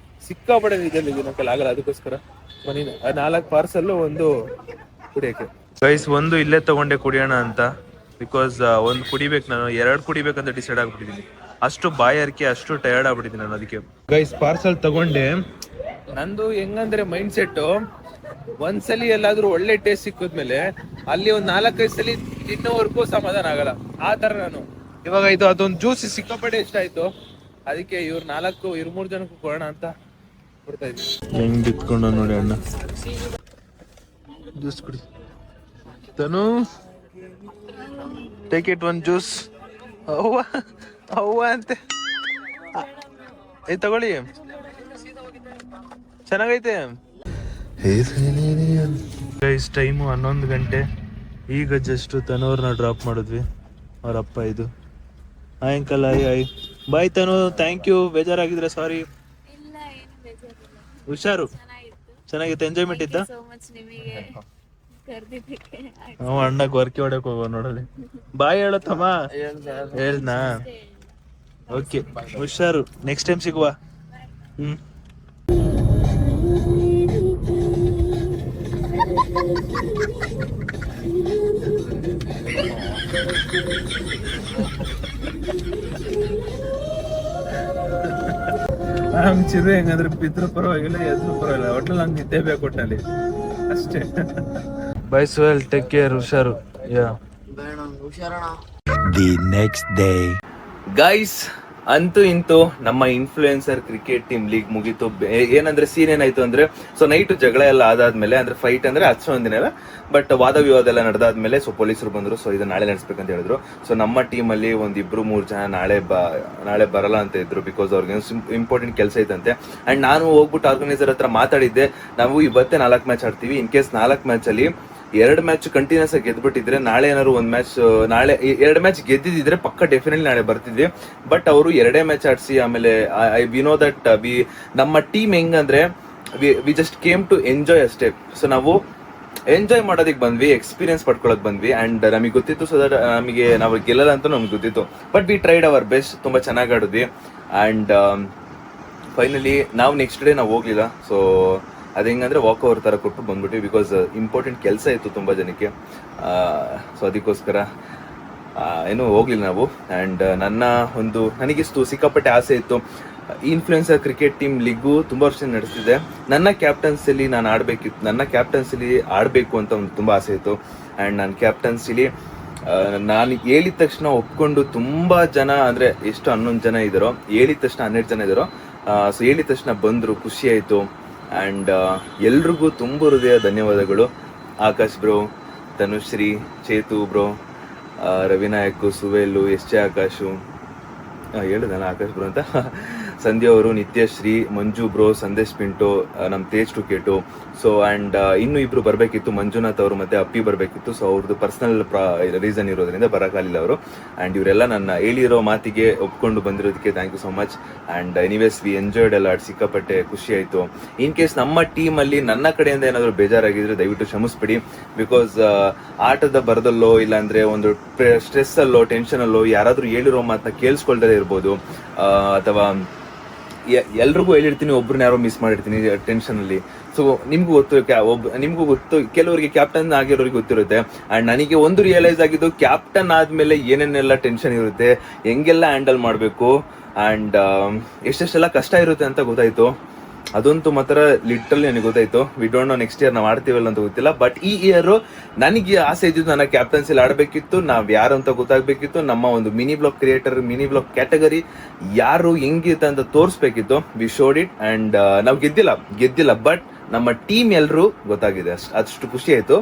ಸಿಕ್ಕಾಪಟ್ಟೆ ನಿದ್ದೆ ನನ್ನ ಕೈಲಿ ಆಗಲ್ಲ. ಅದಕ್ಕೋಸ್ಕರ 4 ಪಾರ್ಸಲ್ ಒಂದು ಕುಡಿಯಕ್ಕೆ. ಗೈಸ್, ಒಂದು ಇಲ್ಲೇ ತಗೊಂಡೆ ಕುಡಿಯೋಣ ಅಂತ. ಬಿಕಾಸ್ ಒಂದು ಕುಡಿಬೇಕು, ನಾನು 2 ಕುಡಿಬೇಕಂತ ಡಿಸೈಡ್ ಆಗ್ಬಿಟ್ಟಿದ್ದೀನಿ. ಅಷ್ಟು ಬಾಯಾರಿಕೆ, ಅಷ್ಟು ಟಯರ್ಡ್ ಆಗ್ಬಿಟ್ಟಿದ್ದೀನಿ ನಾನು. ಅದಕ್ಕೆ ಗೈಸ್ ಪಾರ್ಸಲ್ ತಗೊಂಡೆ. ನಂದು ಹೆಂಗಂದ್ರೆ ಮೈಂಡ್ ಸೆಟ್, ಒಂದ್ಸಲಿ ಎಲ್ಲಾದ್ರೂ ಒಳ್ಳೆ ಟೇಸ್ಟ್ ಸಿಕ್ಕಿದ್ಮೇಲೆ ಅಲ್ಲಿ ಒಂದ್ 4-5 ಸಲಿ ತಿನ್ನೋವರೆಗೂ ಸಮಾಧಾನ ಆಗಲ್ಲ. ಆ ತರ ನಾನು ಇವಾಗ ಅದೊಂದು ಜ್ಯೂಸ್ ಸಿಕ್ಕಾಪಟ್ಟೆ ಇಷ್ಟ ಆಯ್ತು. ಅದಕ್ಕೆ ಇವ್ರು 3 ಜನಕ್ಕೂ ಕೊಡೋಣ ಅಂತ ಕೊಡ್ತಾ ಇದ್ವಿ. ಹೆಂಗ್ ಬಿತ್ಕೊಂಡ ನೋಡಿ ಅಣ್ಣ, ಜ್ಯೂಸ್ ಕುಡಿ. ತನು, ಟೇಕ್ ಇಟ್ 1 ಜ್ಯೂಸ್. ಅವ್ವ ಅಂತೆ. ತಗೊಳ್ಳಿ, ಚೆನ್ನಾಗೈತೆ. ಗೈಸ್, ಟೈಮು 11 ಗಂಟೆ. ಈಗ ಜಸ್ಟ್ ತನೂರ್ನ ಡ್ರಾಪ್ ಮಾಡಿದ್ವಿ. ಅವರಪ್ಪ ಇದು. Hi uncle. Hi bye Tanu, thank you. ಬೇಜಾರಾಗಿದ್ರೆ ಸಾರಿ. ಹುಷಾರು. ಚೆನ್ನಾಗಿತ್ತು, ಎಂಜಾಯ್ಮೆಂಟ್ ಇತ್ತ. ಅಣ್ಣಗ್ ವರ್ಕಿ ಹೊಡಕ್ ಹೋಗೋ ನೋಡಲಿ. ಬಾಯ್ ಹೇಳತ್ತಮ್ಮ. ಹೇಳ್ನಾ? ಓಕೆ, ಹುಷಾರು. ನೆಕ್ಸ್ಟ್ ಟೈಮ್ ಸಿಗುವ. ಚಿರು ಹೆಂಗಂದ್ರೆ ಬಿದ್ರು ಪರವಾಗಿಲ್ಲ, ಎದ್ರು ಪರವಾಗಿಲ್ಲ, ಒಟ್ಟಲ್ಲಿ ಹಂಗೆ ನಿದ್ದೆ ಬೇಕು ಒಟ್ಟಲ್ಲಿ ಅಷ್ಟೇ. ಬೈ ಸ್ವೆಲ್, ಟೇಕ್ ಕೇರ್, ಹುಷಾರು. ಯಾ The next day. ಗೈಸ್, ಅಂತೂ ಇಂತೂ ನಮ್ಮ ಇನ್ಫ್ಲೂಯೆನ್ಸರ್ ಕ್ರಿಕೆಟ್ ಟೀಮ್ ಲೀಗ್ ಮುಗೀತು. ಏನಂದ್ರೆ ಸೀನ್ ಏನಾಯ್ತು ಅಂದ್ರೆ, ಸೊ ನೈಟ್ ಜಗಳ ಎಲ್ಲ ಆದಾದ್ಮೇಲೆ, ಅಂದ್ರೆ ಫೈಟ್ ಅಂದ್ರೆ ಅಷ್ಟೊಂದಿನ ಇಲ್ಲ, ಬಟ್ ವಾದ ವಿವಾದ ಎಲ್ಲ ನಡೆದಾದ್ಮೇಲೆ ಸೊ ಪೊಲೀಸರು ಬಂದ್ರು. ಸೊ ಇದನ್ನ ನಾಳೆ ನಡೆಸ್ಬೇಕಂತ ಹೇಳಿದ್ರು. ಸೊ ನಮ್ಮ ಟೀಮ್ ಅಲ್ಲಿ 1-2-3 ಜನ ನಾಳೆ ಬರಲ್ಲ ಅಂತ ಇದ್ರು, ಬಿಕಾಸ್ ಅವ್ರಿಗೆ ಇಂಪಾರ್ಟೆಂಟ್ ಕೆಲಸ ಐತಂತೆ. ಅಂಡ್ ನಾನು ಹೋಗ್ಬಿಟ್ಟು ಆರ್ಗನೈಸರ್ ಹತ್ರ ಮಾತಾಡಿದ್ದೆ, ನಾವು ಇವತ್ತೇ 4 ಮ್ಯಾಚ್ ಆಡ್ತೀವಿ. ಇನ್ ಕೇಸ್ 4 ಮ್ಯಾಚ್ ಅಲ್ಲಿ 2 ಮ್ಯಾಚ್ ಕಂಟಿನ್ಯೂಸ್ ಆಗಿ ಗೆದ್ಬಿಟ್ಟಿದ್ರೆ, ನಾಳೆ ಏನಾದ್ರು 1 ಮ್ಯಾಚ್, ನಾಳೆ 2 ಮ್ಯಾಚ್ ಗೆದ್ದಿದ್ರೆ ಪಕ್ಕ ಡೆಫಿನೆಟ್ಲಿ ನಾಳೆ ಬರ್ತಿದ್ವಿ. ಬಟ್ ಅವರು 2 ಮ್ಯಾಚ್ ಆಡಿಸಿ ಆಮೇಲೆ ವಿ ನೋ ದಟ್ ನಮ್ಮ ಟೀಮ್ ಹೆಂಗಂದ್ರೆ we just came to enjoy ಅಷ್ಟೇ. ಸೊ ನಾವು ಎಂಜಾಯ್ ಮಾಡೋದಕ್ಕೆ ಬಂದ್ವಿ, ಎಕ್ಸ್ಪೀರಿಯನ್ಸ್ ಪಡ್ಕೊಳಕ್ ಬಂದ್ವಿ. ಅಂಡ್ ನಮಗೆ ಗೊತ್ತಿತ್ತು, ಸೊ ದಟ್ ನಮಗೆ ನಾವು ಗೆಲ್ಲಲ್ಲ ಅಂತ ನಮ್ಗೆ ಗೊತ್ತಿತ್ತು. But we tried hour best, ತುಂಬಾ ಚೆನ್ನಾಗಿ ಆಡಿದ್ವಿ. ಅಂಡ್ ಫೈನಲಿ ನಾವು ನೆಕ್ಸ್ಟ್ ಡೇ ನಾವು ಹೋಗ್ಲಿಲ್ಲ. ಸೊ ಅದು ಹೆಂಗಂದ್ರೆ ವಾಕ್ ಓವರ್ ತರ ಕೊಟ್ಟು ಬಂದ್ಬಿಟ್ವಿ, ಬಿಕಾಸ್ ಇಂಪಾರ್ಟೆಂಟ್ ಕೆಲಸ ಇತ್ತು ತುಂಬಾ ಜನಕ್ಕೆ. ಸೊ ಅದಕ್ಕೋಸ್ಕರ ಏನೂ ಹೋಗ್ಲಿಲ್ಲ ನಾವು. ಆ್ಯಂಡ್ ನನಗಿಷ್ಟು ಸಿಕ್ಕಾಪಟ್ಟೆ ಆಸೆ ಇತ್ತು. ಇನ್ಫ್ಲೂಯೆನ್ಸರ್ ಕ್ರಿಕೆಟ್ ಟೀಮ್ ಲೀಗು ತುಂಬಾ ವರ್ಷ ನಡೆಸ್ತಿದೆ. ನನ್ನ ಕ್ಯಾಪ್ಟನ್ಸಿಲಿ ನಾನು ಆಡಬೇಕು ಅಂತ ಒಂದು ತುಂಬಾ ಆಸೆ ಇತ್ತು. ಆ್ಯಂಡ್ ನನ್ನ ಕ್ಯಾಪ್ಟನ್ಸಿಲಿ ನಾನು ಹೇಳಿದ ತಕ್ಷಣ ಒಪ್ಕೊಂಡು ತುಂಬಾ ಜನ, ಅಂದ್ರೆ ಎಷ್ಟು 11 ಜನ ಇದ್ದಾರೋ, ಹೇಳಿದ ತಕ್ಷಣ 12 ಜನ ಇದ್ದಾರೋ. ಸೊ ಹೇಳಿದ ತಕ್ಷಣ ಬಂದರು, ಖುಷಿ ಆಯಿತು. ಆ್ಯಂಡ್ ಎಲ್ರಿಗೂ ತುಂಬ ಹೃದಯ ಧನ್ಯವಾದಗಳು. Akash bro, Tanushree, Chethu bro, Ravi Nayak, ಸುವೇಲು, ಎಸ್.ಜೆ. ಆಕಾಶು, ಹೇಳಿದಲ್ಲ ಆಕಾಶ್ ಬ್ರೋ ಅಂತ, ಸಂಧ್ಯಾ ಅವರು, ನಿತ್ಯಶ್ರೀ, ಮಂಜು ಬ್ರೋ, ಸಂದೇಶ್ ಪಿಂಟೋ, ನಮ್ಮ ತೇಜ್ ಟುಕೇಟು. ಸೊ ಆ್ಯಂಡ್ ಇನ್ನೂ 2 ಬರಬೇಕಿತ್ತು, ಮಂಜುನಾಥ್ ಅವರು ಮತ್ತೆ ಅಪ್ಪಿ ಬರಬೇಕಿತ್ತು. ಸೊ ಅವ್ರದ್ದು ಪರ್ಸನಲ್ ರೀಸನ್ ಇರೋದ್ರಿಂದ ಬರೋಕ್ಕಾಗಲಿಲ್ಲ ಅವರು. ಆ್ಯಂಡ್ ಇವರೆಲ್ಲ ನನ್ನ ಹೇಳಿರೋ ಮಾತಿಗೆ ಒಪ್ಕೊಂಡು ಬಂದಿರೋದಕ್ಕೆ thank you so much. And anyways we enjoyed ಎಲ್ಲ, ಸಿಕ್ಕಾಪಟ್ಟೆ ಖುಷಿ ಆಯಿತು. ಇನ್ ಕೇಸ್ ನಮ್ಮ ಟೀಮಲ್ಲಿ ನನ್ನ ಕಡೆಯಿಂದ ಏನಾದರೂ ಬೇಜಾರಾಗಿದ್ರೆ ದಯವಿಟ್ಟು ಕ್ಷಮಿಸ್ಬಿಡಿ. ಬಿಕಾಸ್ ಆಟದ ಬರದಲ್ಲೋ, ಇಲ್ಲಾಂದರೆ ಒಂದು ಸ್ಟ್ರೆಸ್ಸಲ್ಲೋ, ಟೆನ್ಷನಲ್ಲೋ ಯಾರಾದರೂ ಹೇಳಿರೋ ಮಾತನ್ನ ಕೇಳಿಸ್ಕೊಳ್ದೇ ಇರ್ಬೋದು, ಅಥವಾ ಎಲ್ರಿಗೂ ಹೇಳಿರ್ತೀನಿ, ಒಬ್ರನ್ನ ಯಾರೋ ಮಿಸ್ ಮಾಡಿರ್ತೀನಿ ಟೆನ್ಷನಲ್ಲಿ. ಸೊ ನಿಮ್ಗೂ ಗೊತ್ತು, ಕೆಲವರಿಗೆ ಕ್ಯಾಪ್ಟನ್ ಆಗಿರೋರಿಗೆ ಗೊತ್ತಿರುತ್ತೆ. ಆ್ಯಂಡ್ ನನಗೆ ಒಂದು ರಿಯಲೈಸ್ ಆಗಿದ್ದು, ಕ್ಯಾಪ್ಟನ್ ಆದಮೇಲೆ ಏನೇನೆಲ್ಲ ಟೆನ್ಷನ್ ಇರುತ್ತೆ, ಹೆಂಗೆಲ್ಲ ಹ್ಯಾಂಡಲ್ ಮಾಡಬೇಕು, ಆ್ಯಂಡ್ ಎಷ್ಟೆಷ್ಟೆಲ್ಲ ಕಷ್ಟ ಇರುತ್ತೆ ಅಂತ ಗೊತ್ತಾಯಿತು. ಅದಂತೂ ಮಾತ್ರ ಲಿಟ್ರಲಿ ನನಗೆ ಗೊತ್ತಾಯ್ತು. We don't know next year ನಾವು ಆಡ್ತೀವಲ್ಲ ಅಂತ ಗೊತ್ತಿಲ್ಲ. ಬಟ್ ಈ ಇಯರ್ ನನಗೆ ಆಸೆ ಇದ್ದಿದ್ದು, ನನ್ನ ಕ್ಯಾಪ್ಟನ್ಸಿಲಿ ಆಡಬೇಕಿತ್ತು, ನಾವು ಯಾರು ಅಂತ ಗೊತ್ತಾಗಬೇಕಿತ್ತು, ನಮ್ಮ ಒಂದು ಮಿನಿ ಬ್ಲಾಗ್ ಕ್ಯಾಟಗರಿ ಯಾರು ಹೆಂಗಿರುತ್ತೆ ಅಂತ ತೋರಿಸ್ಬೇಕಿತ್ತು. V showed it. ಆ್ಯಂಡ್ ನಾವು ಗೆದ್ದಿಲ್ಲ, ಬಟ್ ನಮ್ಮ ಟೀಮ್ ಎಲ್ಲರೂ ಗೊತ್ತಾಗಿದೆ. ಅಷ್ಟು ಖುಷಿ ಆಯಿತು.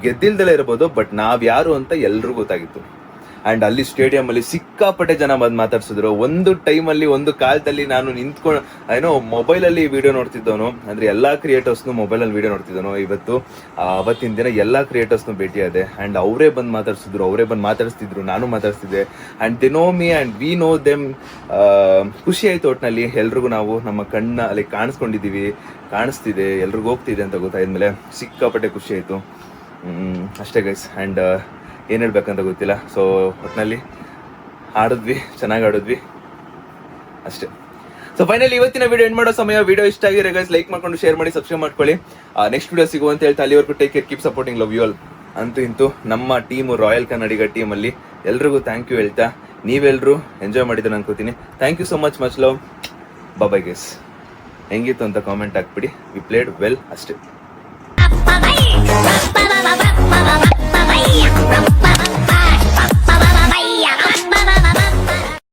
ಗೆದ್ದಿಲ್ದಲೇ ಇರ್ಬೋದು, ಬಟ್ ನಾವು ಯಾರು ಅಂತ ಎಲ್ರೂ ಗೊತ್ತಾಗಿತ್ತು. ಆ್ಯಂಡ್ ಅಲ್ಲಿ ಸ್ಟೇಡಿಯಂ ಅಲ್ಲಿ ಸಿಕ್ಕಾಪಟ್ಟೆ ಜನ ಬಂದು ಮಾತಾಡ್ಸಿದ್ರು. ಒಂದು ಟೈಮಲ್ಲಿ, ಒಂದು ಕಾಲದಲ್ಲಿ ನಾನು ನಿಂತ್ಕೊಂಡು ಮೊಬೈಲಲ್ಲಿ ವಿಡಿಯೋ ನೋಡ್ತಿದ್ದವನು, ಅಂದ್ರೆ ಎಲ್ಲಾ ಕ್ರಿಯೇಟರ್ಸ್ನು ಮೊಬೈಲಲ್ಲಿ ವಿಡಿಯೋ ನೋಡ್ತಿದ್ದವನು. ಅವತ್ತಿನ ದಿನ ಎಲ್ಲಾ ಕ್ರಿಯೇಟರ್ಸ್ನು ಭೇಟಿಯಾದೆ. ಆ್ಯಂಡ್ ಅವರೇ ಬಂದು ಮಾತಾಡಿಸ್ತಿದ್ರು, ನಾನು ಮಾತಾಡ್ತಿದ್ದೆ. And they know me and we know them. ಖುಷಿ ಆಯ್ತು ಒಟ್ಟಿನಲ್ಲಿ. ಎಲ್ರಿಗೂ ನಾವು ನಮ್ಮ ಅಲ್ಲಿ ಕಾಣಿಸ್ತಿದೆ, ಎಲ್ರಿಗೂ ಹೋಗ್ತಿದೆ ಅಂತ ಗೊತ್ತಾದ್ಮೇಲೆ ಸಿಕ್ಕಾಪಟ್ಟೆ ಖುಷಿ ಆಯ್ತು. ಅಷ್ಟೇ ಗೈಸ್. ಆ್ಯಂಡ್ ಏನು ಹೇಳ್ಬೇಕಂತ ಗೊತ್ತಿಲ್ಲ. ಸೊ ಒಟ್ಟಿನಲ್ಲಿ ಚೆನ್ನಾಗಿ ಆಡಿದ್ವಿ ಅಷ್ಟೇ. ಸೊ ಫೈನಲಿ ಇವತ್ತಿನ ವಿಡಿಯೋ ಎಂಡ್ ಮಾಡೋ ಸಮಯ. ವಿಡಿಯೋ ಇಷ್ಟ ಆಗಿರೋ ಗೈಸ್ ಲೈಕ್ ಮಾಡ್ಕೊಂಡು, ಶೇರ್ ಮಾಡಿ, ಸಬ್ಸ್ಕ್ರೈಬ್ ಮಾಡ್ಕೊಳ್ಳಿ. ನೆಕ್ಸ್ಟ್ ವಿಡಿಯೋ ಸಿಗುವಂತ ಹೇಳ್ತಾ ಅಲ್ಲಿವರೆಗೂ take care, keep supporting, love you all. ಅಂತೂ ಇಂತೂ ನಮ್ಮ ಟೀಮು ರಾಯಲ್ ಕನ್ನಡಿಗ ಟೀಮಲ್ಲಿ ಎಲ್ರಿಗೂ ಥ್ಯಾಂಕ್ ಯು ಹೇಳ್ತಾ, ನೀವೆಲ್ಲರೂ ಎಂಜಾಯ್ ಮಾಡಿದ್ರೆ ಅನ್ಕೋತೀನಿ. Thank you so much love. Bye guys. ಹೆಂಗಿತ್ತು ಅಂತ ಕಾಮೆಂಟ್ ಹಾಕ್ಬಿಡಿ. ವಿ ಪ್ಲೇಡ್ ವೆಲ್ ಅಷ್ಟೇ.